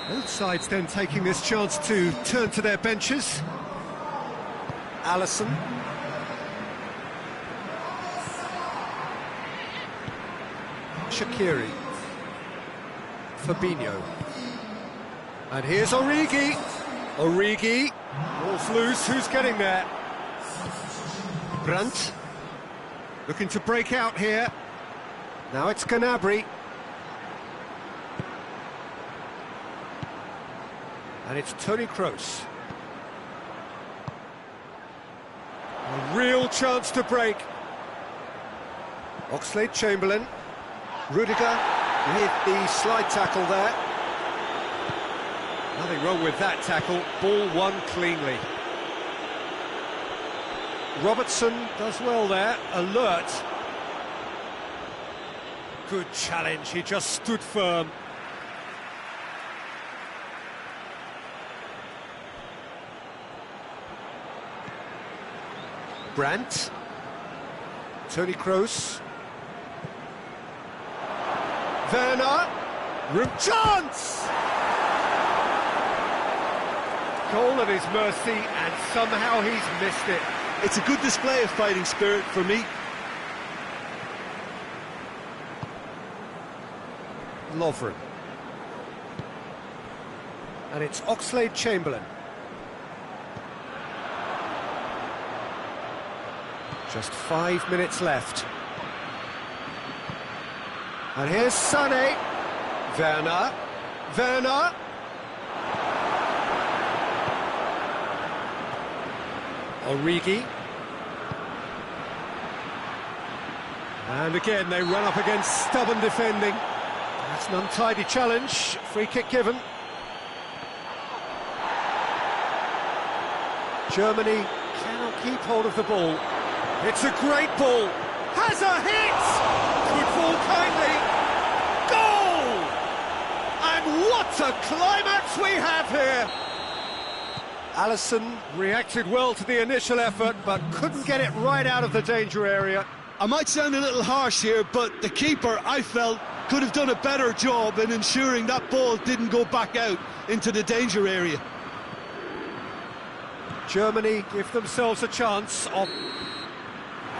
Both sides then taking this chance to turn to their benches. Alisson. Shaqiri. Fabinho. And here's Origi. Origi. Ball's loose, who's getting there? Brandt. Looking to break out here. Now it's Gnabry. And it's Toni Kroos. A real chance to break. Oxlade-Chamberlain. Rudiger with the slide tackle there. Nothing wrong with that tackle. Ball won cleanly. Robertson does well there. Alert. Good challenge. He just stood firm. Brandt. Toni Kroos. Werner. Room chance! Goal at his mercy, and somehow he's missed it. It's a good display of fighting spirit for me. Lovren. And it's Oxlade-Chamberlain. Just 5 minutes left. And here's Sané. Werner. Werner. Origi. And again they run up against stubborn defending. That's an untidy challenge. Free kick given. Germany cannot keep hold of the ball. It's a great ball. Has a hit! Could fall kindly. Goal! And what a climax we have here! Alisson reacted well to the initial effort, but couldn't get it right out of the danger area. I might sound a little harsh here, but the keeper, I felt, could have done a better job in ensuring that ball didn't go back out into the danger area. Germany give themselves a chance of...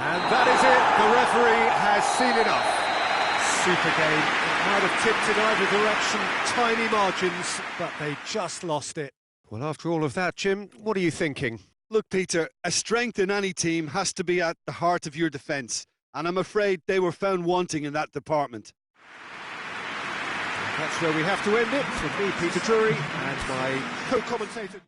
And that is it, the referee has seen enough. Super game, it might have tipped in either direction, tiny margins, but they just lost it. Well, after all of that, Jim, what are you thinking? Look, Peter, a strength in any team has to be at the heart of your defence, and I'm afraid they were found wanting in that department. That's where we have to end it. From me, Peter Drury, and my co-commentator...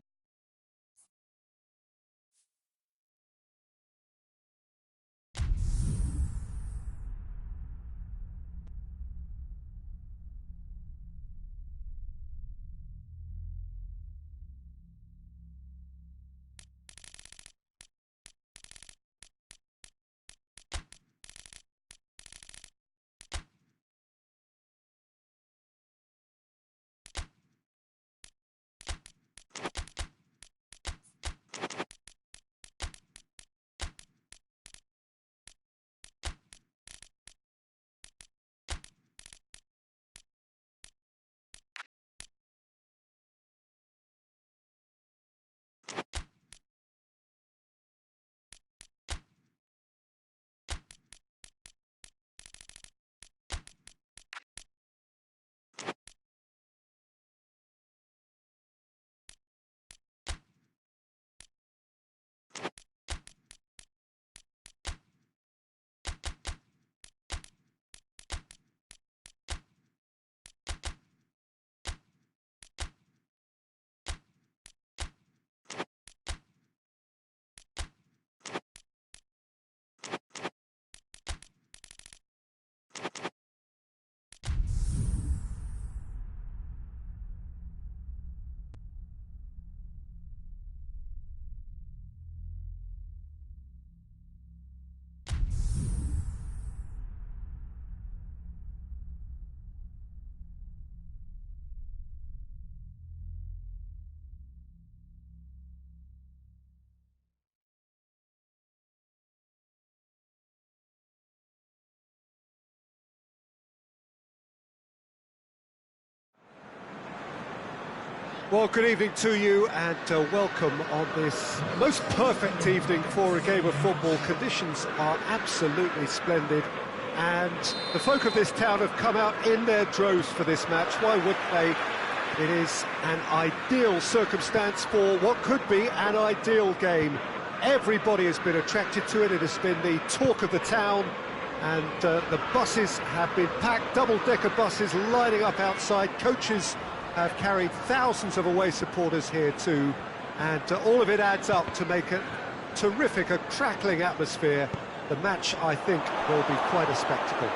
Well, good evening to you and welcome on this most perfect evening for a game of football. Conditions are absolutely splendid and the folk of this town have come out in their droves for this match. Why wouldn't they? It is an ideal circumstance for what could be an ideal game. Everybody has been attracted to it. It has been the talk of the town and the buses have been packed, double-decker buses lining up outside. Coaches have carried thousands of away supporters here too, and all of it adds up to make a terrific, a crackling atmosphere. The match, I think, will be quite a spectacle.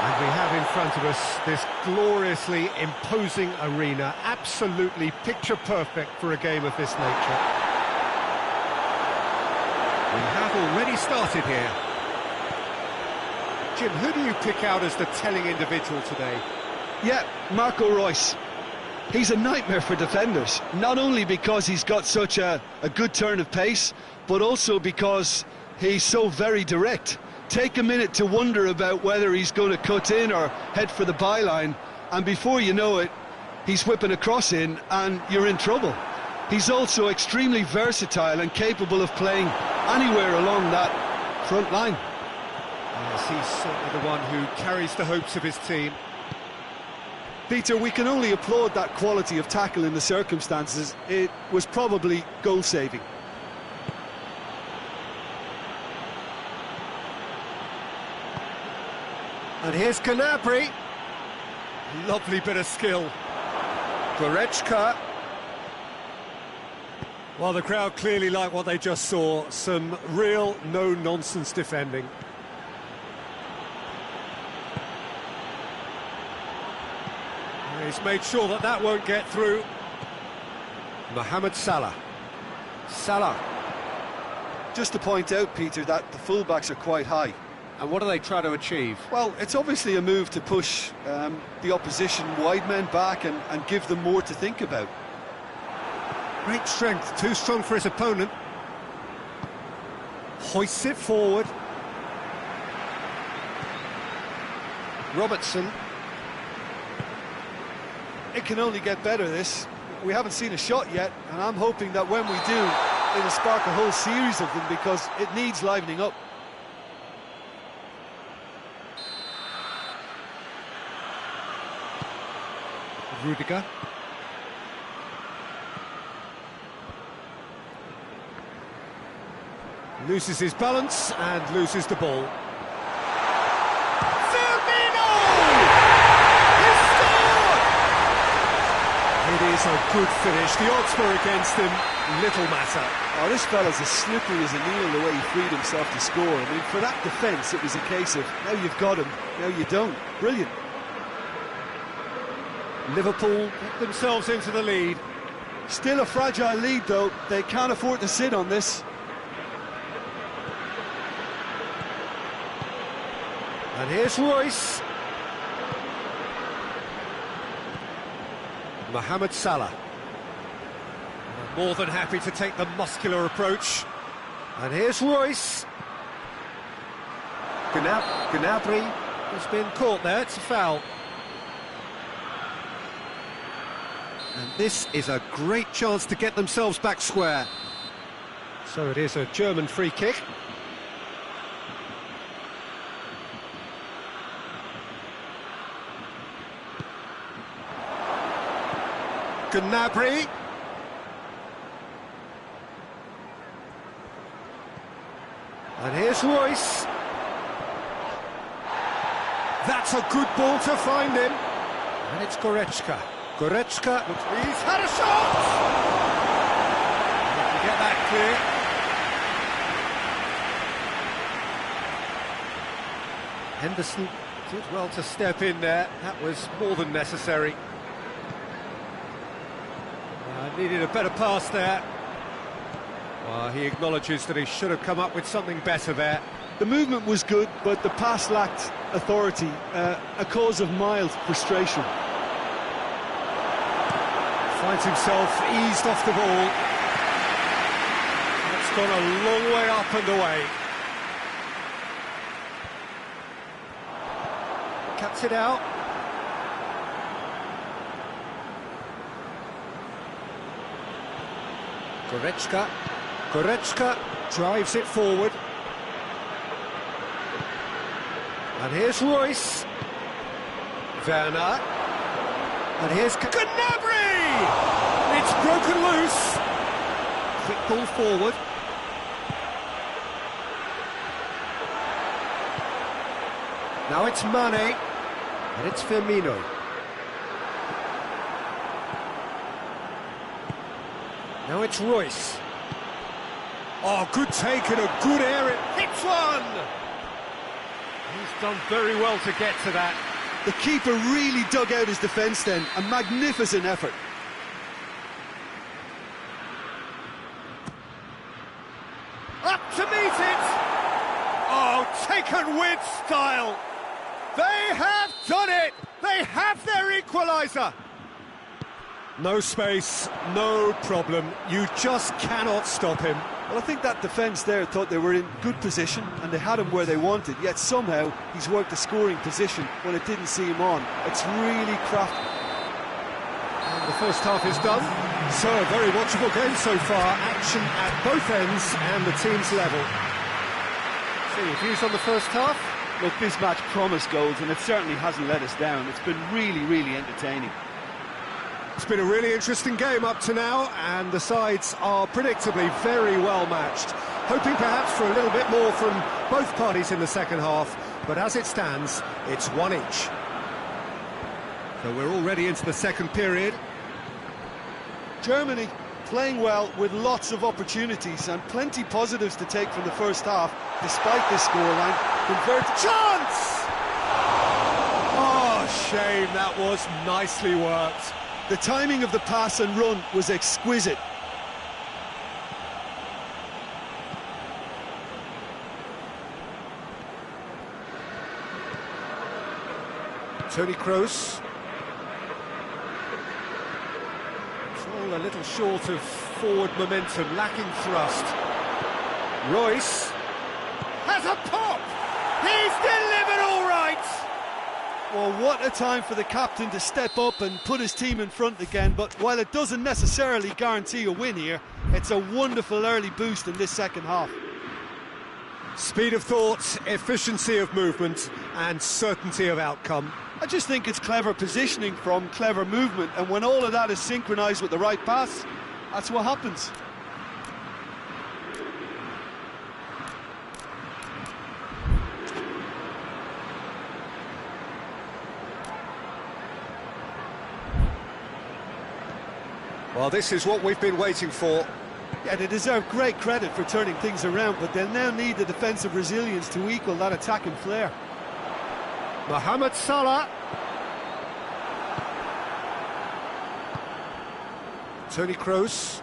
And we have in front of us this gloriously imposing arena, absolutely picture-perfect for a game of this nature. We have already started here. Jim, who do you pick out as the telling individual today? Yeah, Marco Reus. He's a nightmare for defenders, not only because he's got such a good turn of pace, but also because he's so very direct. Take a minute to wonder about whether he's going to cut in or head for the byline, and before you know it, he's whipping a cross in and you're in trouble. He's also extremely versatile and capable of playing anywhere along that front line. Yes, he's certainly the one who carries the hopes of his team. Peter, we can only applaud that quality of tackle in the circumstances. It was probably goal-saving. And here's Gnabry. Lovely bit of skill. Goretzka. Well, the crowd clearly like what they just saw. Some real no-nonsense defending. He's made sure that that won't get through. Mohamed Salah. Salah. Just to point out, Peter, that the fullbacks are quite high. And what do they try to achieve? Well, it's obviously a move to push the opposition wide men back and give them more to think about. Great strength, too strong for his opponent. Hoists it forward. Robertson. It can only get better, this. We haven't seen a shot yet, and I'm hoping that when we do, it'll spark a whole series of them because it needs livening up. Rudiger. Loses his balance and loses the ball. It is a good finish. The odds were against him, little matter. Oh, this fella's as slippery as a needle the way he freed himself to score. I mean, for that defence, it was a case of, now you've got him, now you don't. Brilliant. Liverpool get themselves into the lead. Still a fragile lead, though. They can't afford to sit on this. And here's Reus. Mohamed Salah. More than happy to take the muscular approach. And here's Reus. Gnabry has been caught there, it's a foul. And this is a great chance to get themselves back square. So it is a German free kick. Gnabry. And here's Reus. That's a good ball to find him. And it's Goretzka. Goretzka, he's had a shot! To get that clear. Henderson did well to step in there. That was more than necessary. Needed a better pass there. Well, he acknowledges that he should have come up with something better there. The movement was good, but the pass lacked authority, a cause of mild frustration. Finds himself eased off the ball. It's gone a long way up and away. Cuts it out. Goretzka drives it forward. And here's Royce. Werner. And here's Gnabry! It's broken loose. Quick ball forward. Now it's Mane. And it's Firmino. Now it's Royce. Oh, good take and a good air. It hits one! He's done very well to get to that. The keeper really dug out his defence then. A magnificent effort. Up to meet it! Oh, taken with style! They have done it! They have their equaliser! No space, no problem. You just cannot stop him. Well, I think that defence there thought they were in good position and they had him where they wanted, yet somehow he's worked a scoring position when it didn't see him on. It's really crafty. And the first half is done. So, a very watchable game so far. Action at both ends and the team's level. So, your views on the first half? Look, this match promised goals and it certainly hasn't let us down. It's been really, really entertaining. It's been a really interesting game up to now, and the sides are predictably very well matched. Hoping perhaps for a little bit more from both parties in the second half, but as it stands, it's one each. So we're already into the second period. Germany playing well with lots of opportunities and plenty positives to take from the first half, despite this scoreline. Converted Chance! Oh, shame, that was nicely worked. The timing of the pass and run was exquisite. Toni Kroos. All a little short of forward momentum, lacking thrust. Royce has a pop! He's delivered all right! Well, what a time for the captain to step up and put his team in front again, but while it doesn't necessarily guarantee a win here, it's a wonderful early boost in this second half. Speed of thought, efficiency of movement and certainty of outcome. I just think it's clever positioning from clever movement, and when all of that is synchronised with the right pass, that's what happens. Well, this is what we've been waiting for. Yeah, they deserve great credit for turning things around, but they'll now need the defensive resilience to equal that attacking flair. Mohamed Salah. Toni Kroos.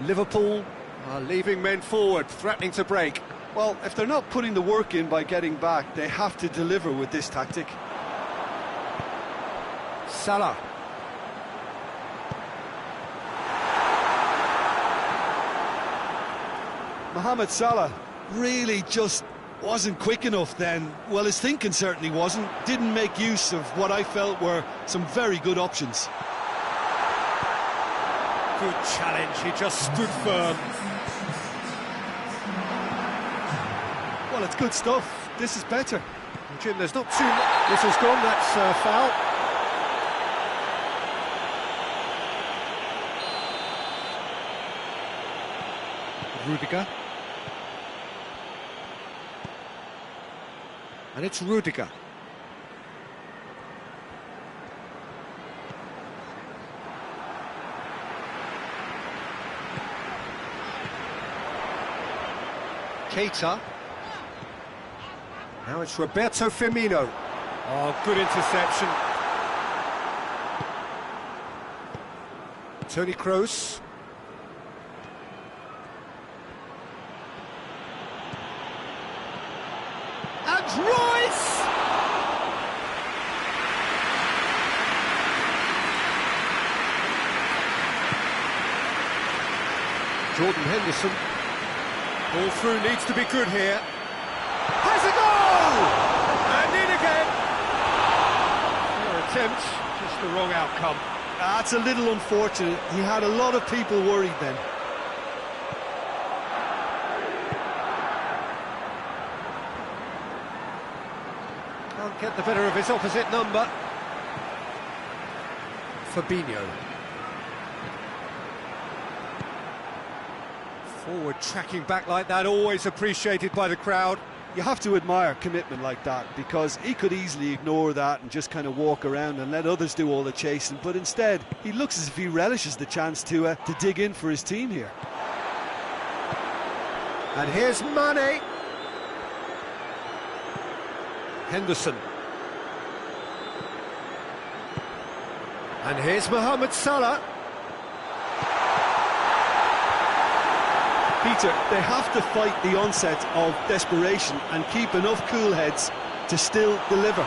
Liverpool are leaving men forward, threatening to break. Well, if they're not putting the work in by getting back, they have to deliver with this tactic. Salah. Mohamed Salah really just wasn't quick enough then. Well, his thinking certainly wasn't. Didn't make use of what I felt were some very good options. Good challenge, he just stood firm. Well, it's good stuff. This is better. Jim, there's not too much. Whistle's gone, that's foul. Rudiger. And it's Rudiger. Keita. Now it's Roberto Firmino. Oh, good interception. Toni Kroos. And Royce! Jordan Henderson. Ball through needs to be good here. Has a goal! And in again. Poor attempt, just the wrong outcome. That's a little unfortunate. He had a lot of people worried then. Can't get the better of his opposite number. Fabinho. Forward tracking back like that, always appreciated by the crowd. You have to admire commitment like that, because he could easily ignore that and just kind of walk around and let others do all the chasing, but instead he looks as if he relishes the chance to dig in for his team here. And here's Mane. Henderson. And here's Mohamed Salah. Peter, they have to fight the onset of desperation and keep enough cool heads to still deliver.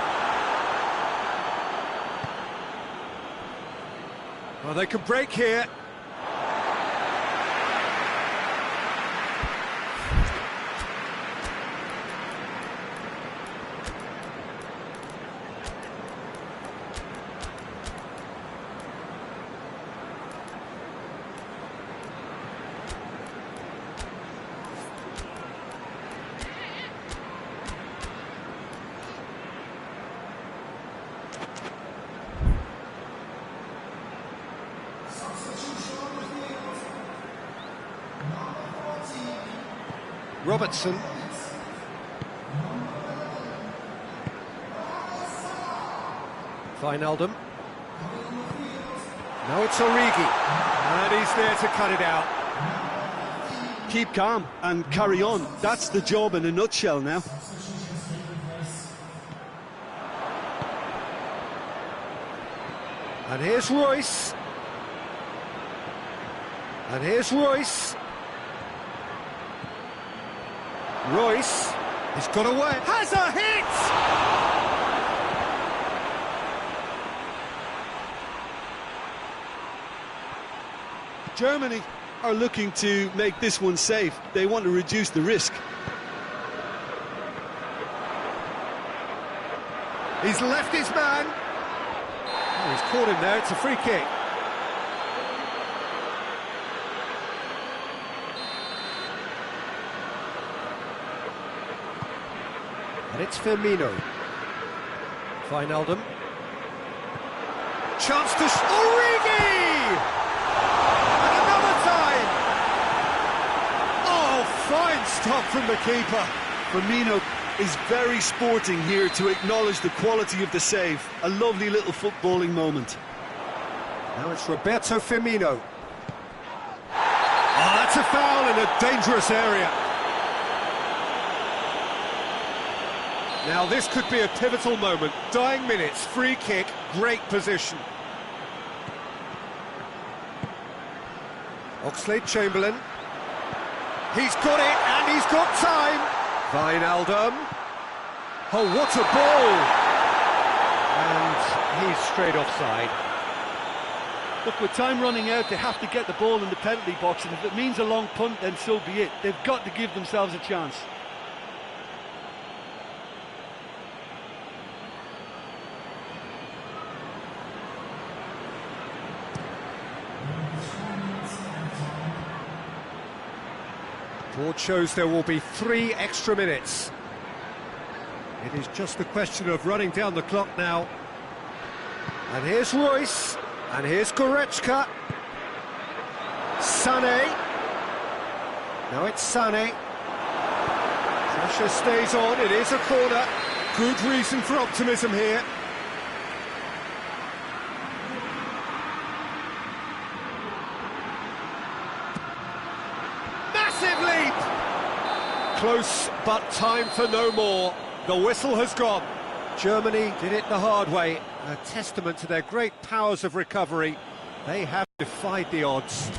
Well, they can break here. Robertson. Wijnaldum. Now it's Origi. And he's there to cut it out. Keep calm and carry on. That's the job in a nutshell now. And here's Royce. And here's Royce. Royce, he's got away, has a hit! Germany are looking to make this one safe. They want to reduce the risk. He's left his man. Oh, he's caught him there, it's a free kick. And it's Firmino. Wijnaldum. Chance to... Origi! And another time! Oh, fine stop from the keeper. Firmino is very sporting here to acknowledge the quality of the save. A lovely little footballing moment. Now it's Roberto Firmino. Oh, that's a foul in a dangerous area. Now this could be a pivotal moment. Dying minutes, free kick, great position. Oxlade-Chamberlain. He's got it, and he's got time. Wijnaldum. Oh, what a ball! And he's straight offside. Look, with time running out, they have to get the ball in the penalty box, and if it means a long punt, then so be it. They've got to give themselves a chance. Board shows there will be 3 extra minutes. It is just a question of running down the clock now. And here's Royce, and here's Goretzka. Sané. Now it's Sané. Pressure stays on, it is a corner. Good reason for optimism here. Massive leap! Close, but time for no more. The whistle has gone. Germany did it the hard way. A testament to their great powers of recovery. They have defied the odds.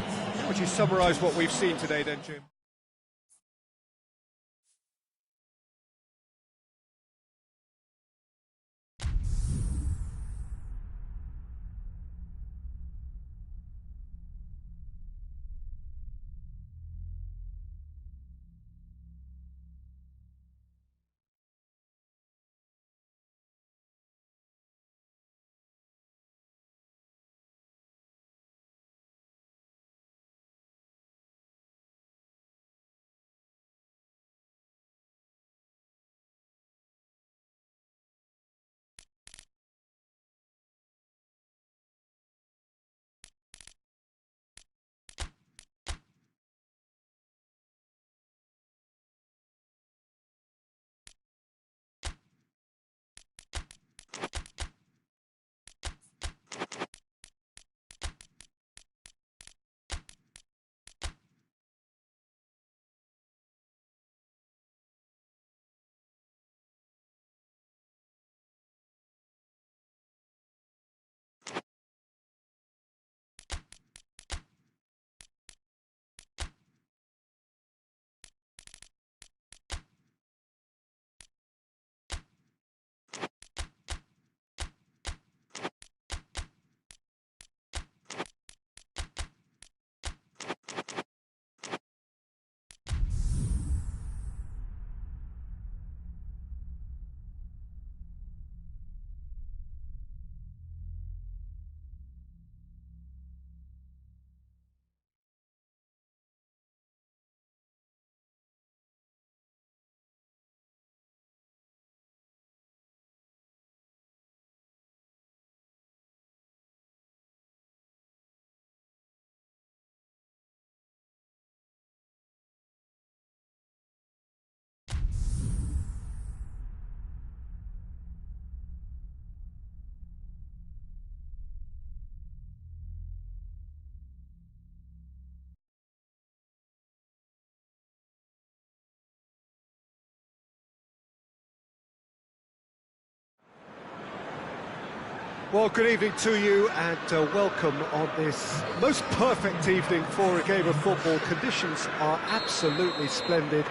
How would you summarise what we've seen today then, Jim? Well, good evening to you and welcome on this most perfect evening for a game of football. Conditions are absolutely splendid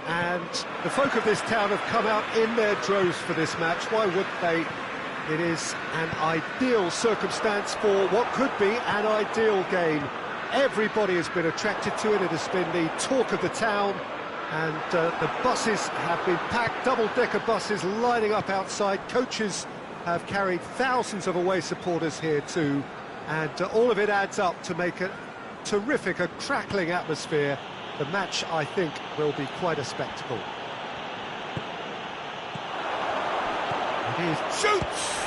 and the folk of this town have come out in their droves for this match. Why wouldn't they? It is an ideal circumstance for what could be an ideal game. Everybody has been attracted to it. It has been the talk of the town and the buses have been packed, double-decker buses lining up outside. Coaches have carried thousands of away supporters here too, and all of it adds up to make a terrific, a crackling atmosphere. The match, I think, will be quite a spectacle. It is. Shoots!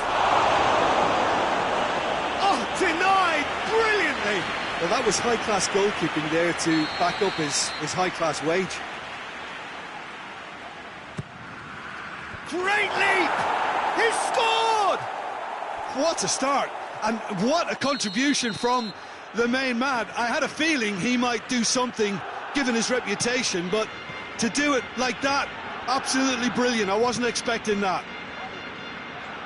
Oh, denied brilliantly! Well, that was high-class goalkeeping there to back up his high-class wage. Great leap! He scored! What a start, and what a contribution from the main man. I had a feeling he might do something, given his reputation, but to do it like that, absolutely brilliant. I wasn't expecting that.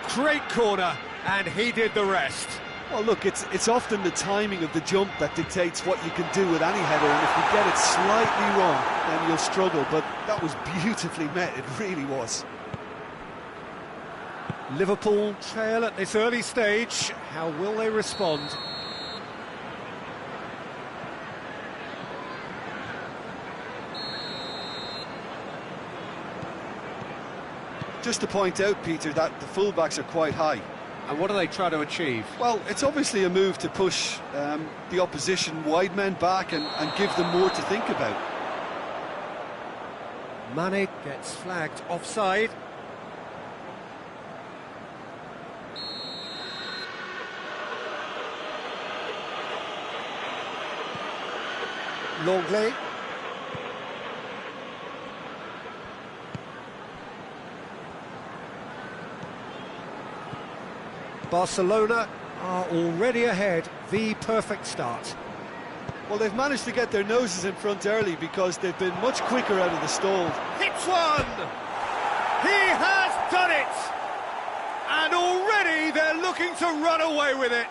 Great corner, and he did the rest. Well, look, it's often the timing of the jump that dictates what you can do with any header, and if you get it slightly wrong, then you'll struggle, but that was beautifully met, it really was. Liverpool trail at this early stage. How will they respond? Just to point out, Peter, that the fullbacks are quite high. And what do they try to achieve? Well, it's obviously a move to push the opposition wide men back and give them more to think about. Mane gets flagged offside. Longley. Barcelona are already ahead, the perfect start. Well, they've managed to get their noses in front early because they've been much quicker out of the stall. Hits one! He has done it! And already they're looking to run away with it.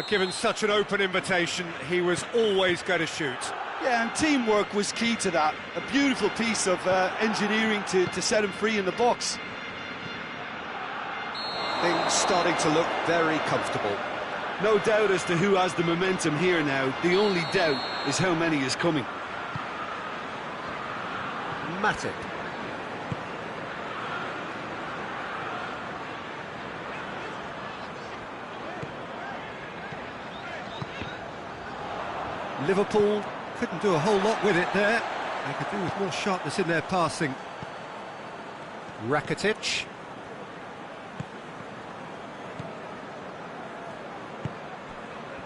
Given such an open invitation, he was always going to shoot. Yeah, and teamwork was key to that. A beautiful piece of engineering to set him free in the box. Things starting to look very comfortable. No doubt as to who has the momentum here now. The only doubt is how many is coming. Matic. Liverpool couldn't do a whole lot with it there. They could do with more sharpness in their passing. Rakitic.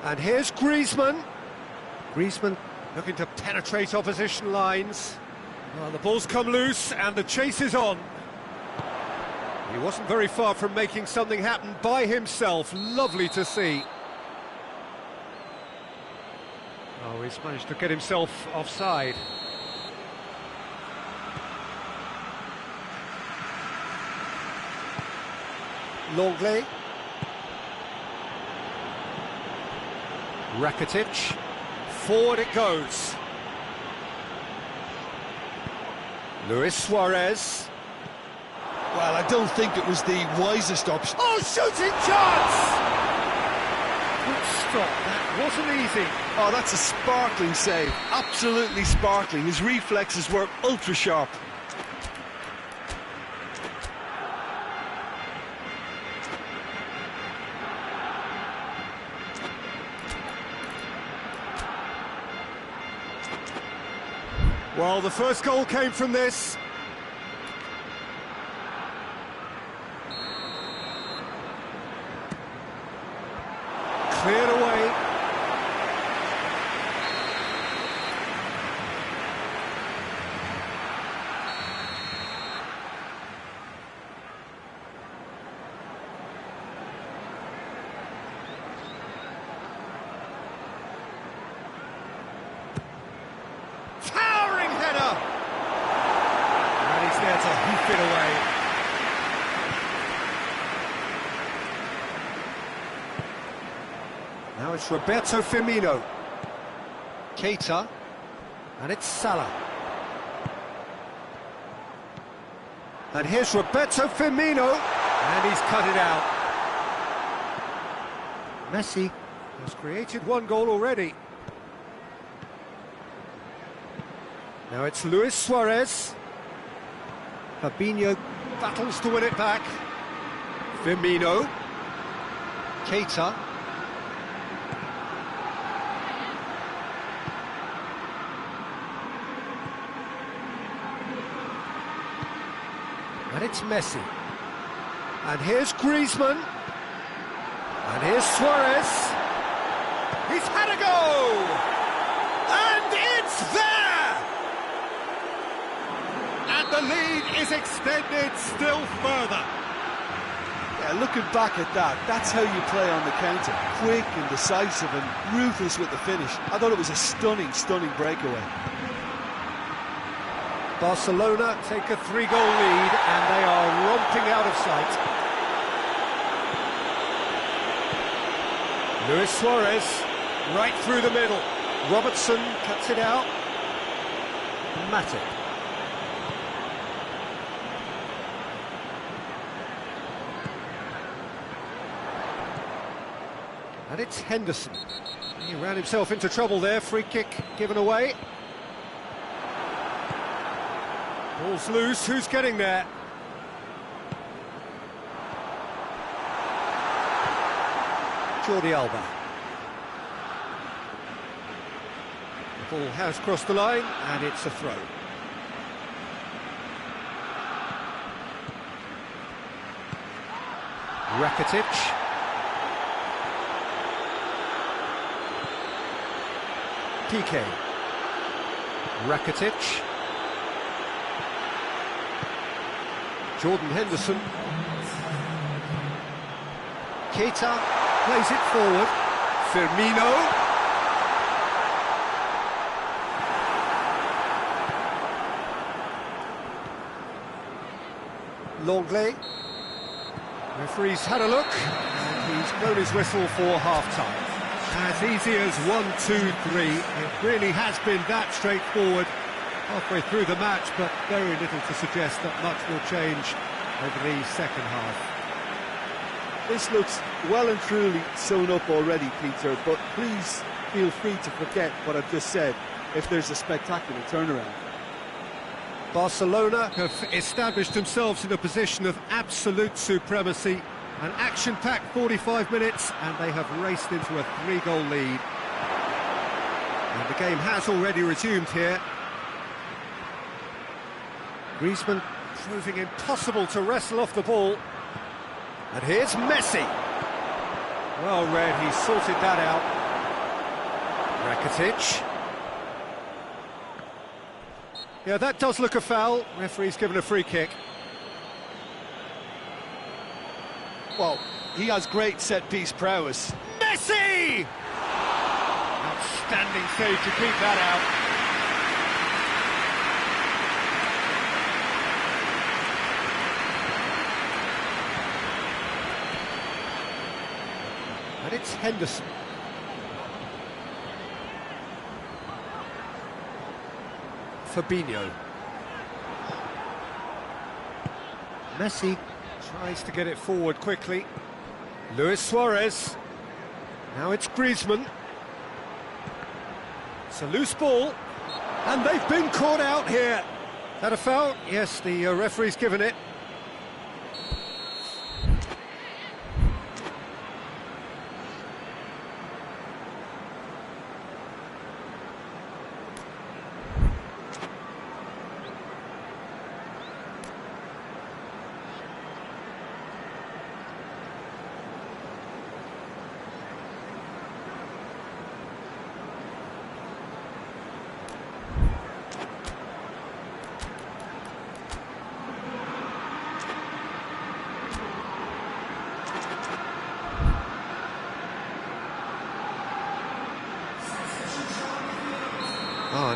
And here's Griezmann. Griezmann looking to penetrate opposition lines. Well, the ball's come loose and the chase is on. He wasn't very far from making something happen by himself. Lovely to see. Oh, he's managed to get himself offside. Longley. Rakitic. Forward it goes. Luis Suarez. Well, I don't think it was the wisest option. Oh, shooting chance! Good stop, that wasn't easy. Oh, that's a sparkling save. Absolutely sparkling. His reflexes were ultra sharp. Well, the first goal came from this. Cleared away. Towering header! And he's there to hoof it away. it's Roberto Firmino. Keita. And it's Salah. And here's Roberto Firmino. And he's cut it out. Messi has created one goal already. Now it's Luis Suarez. Fabinho battles to win it back. Firmino. Keita. And it's Messi. And here's Griezmann. And here's Suarez. He's had a go! And it's there! And the lead is extended still further. Yeah, looking back at that, that's how you play on the counter. Quick and decisive and ruthless with the finish. I thought it was a stunning, stunning breakaway. Barcelona take a 3-goal lead and they are romping out of sight. Luis Suarez, right through the middle. Robertson cuts it out. Matip. And it's Henderson. He ran himself into trouble there. Free kick given away. Ball's loose. Who's getting there? Jordi Alba. The ball has crossed the line and it's a throw. Rakitic. PK. Rakitic. Jordan Henderson. Keita plays it forward. Firmino. Longley. Referee's had a look and he's blown his whistle for half-time. As easy as 1, 2, 3. It really has been that straightforward halfway through the match, but very little to suggest that much will change over the second half. This looks well and truly sewn up already, Peter, but please feel free to forget what I've just said if there's a spectacular turnaround. Barcelona have established themselves in a position of absolute supremacy. An action-packed 45 minutes, and they have raced into a 3-goal lead. And the game has already resumed here. Griezmann proving impossible to wrestle off the ball. And here's Messi. Well read, he sorted that out. Rakitic. Yeah, that does look a foul. Referee's given a free kick. Well, he has great set-piece prowess. Messi! Outstanding save to keep that out. And it's Henderson. Fabinho. Messi tries to get it forward quickly. Luis Suarez. Now it's Griezmann. It's a loose ball. And they've been caught out here. Is that a foul? Yes, the referee's given it.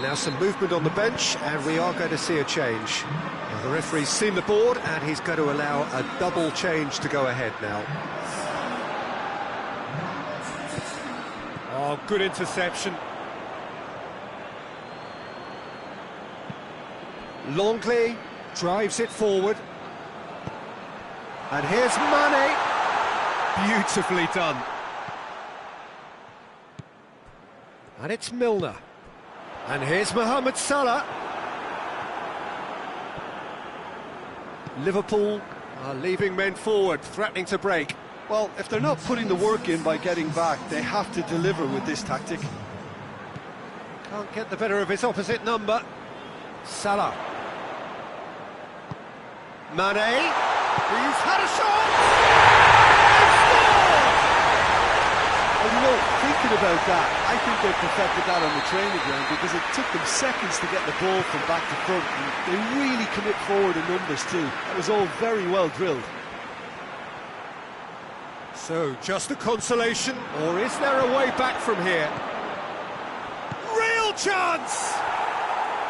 Now some movement on the bench, and we are going to see a change. Well, the referee's seen the board, and he's going to allow a double change to go ahead now. Oh, good interception. Longley drives it forward. And here's Mane. Beautifully done. And it's Milner. And here's Mohamed Salah. Liverpool are leaving men forward, threatening to break. Well, if they're not putting the work in by getting back, they have to deliver with this tactic. Can't get the better of his opposite number. Salah. Mane. He's had a shot! And scored! Well, you know, thinking about that, I think they perfected that on the training ground because it took them seconds to get the ball from back to front. And they really commit forward in numbers too. That was all very well drilled. So, just a consolation, or is there a way back from here? Real chance!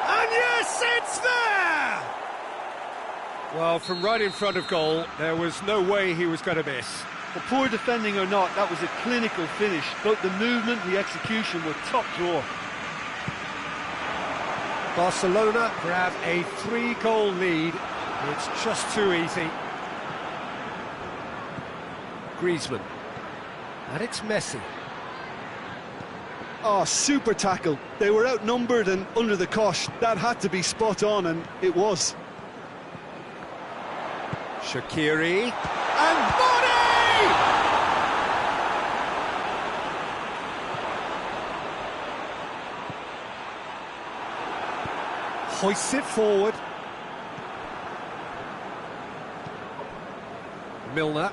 And yes, it's there! Well, from right in front of goal, there was no way he was going to miss. Well, poor defending or not, that was a clinical finish. Both the movement and the execution were top drawer. Barcelona grab a 3-goal lead. It's just too easy. Griezmann. And it's Messi. Oh, super tackle. They were outnumbered and under the cosh. That had to be spot on, and it was. Shaqiri. And Mane! Hoists it forward. Milner.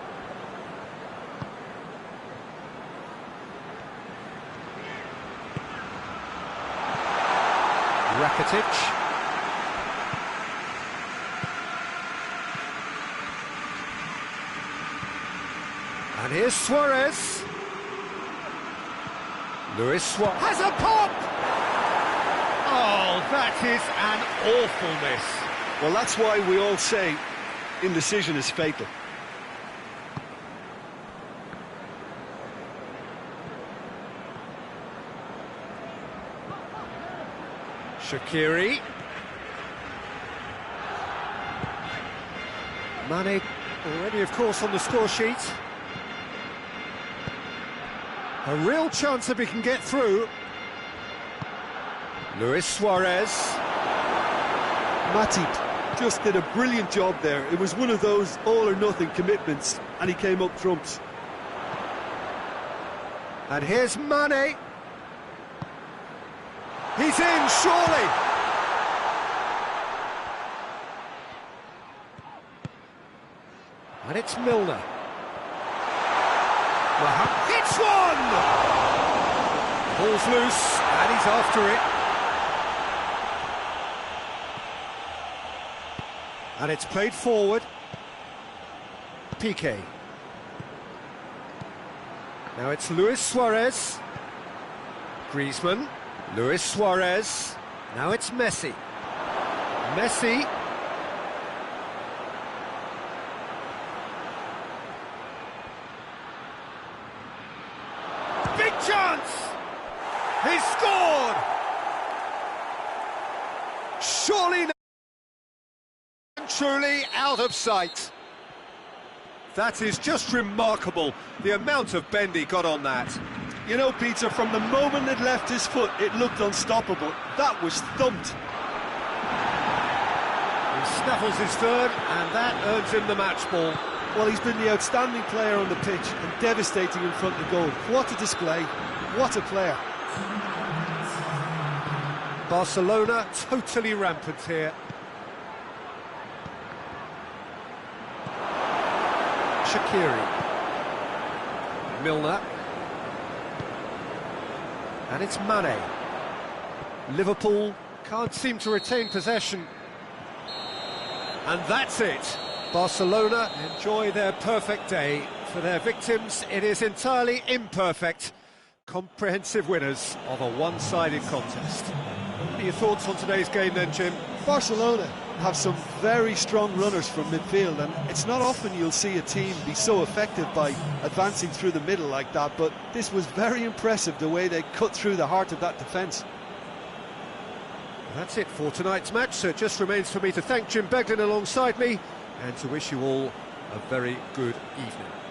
Rakitic. And here's Suarez. Luis Suarez has a pop! Oh, that is an awful miss. Well, that's why we all say indecision is fatal. Shaqiri. Mane already, of course, on the score sheet. A real chance if he can get through. Luis Suarez. Matip just did a brilliant job there. It was one of those all-or-nothing commitments, and he came up trumps. And here's Mane. He's in, surely! And it's Milner. Hits one! Ball's loose, and he's after it. And it's played forward. Piqué. Now it's Luis Suarez. Griezmann. Luis Suarez. Now it's Messi. Messi. Big chance! He's scored! Surely truly out of sight. That is just remarkable, the amount of bend he got on that. You know, Peter, from the moment it left his foot, it looked unstoppable. That was thumped. He snaffles his third, and that earns him the match ball. Well, he's been the outstanding player on the pitch and devastating in front of goal. What a display, what a player. Barcelona totally rampant here. Shaqiri. Milner. And it's Mane. Liverpool can't seem to retain possession. And that's it. Barcelona enjoy their perfect day. For their victims, it is entirely imperfect. Comprehensive winners of a one-sided contest. What are your thoughts on today's game then, Jim? Barcelona, have some very strong runners from midfield, and it's not often you'll see a team be so effective by advancing through the middle like that, but this was very impressive the way they cut through the heart of that defence. That's it for tonight's match, so it just remains for me to thank Jim Beglin alongside me and to wish you all a very good evening.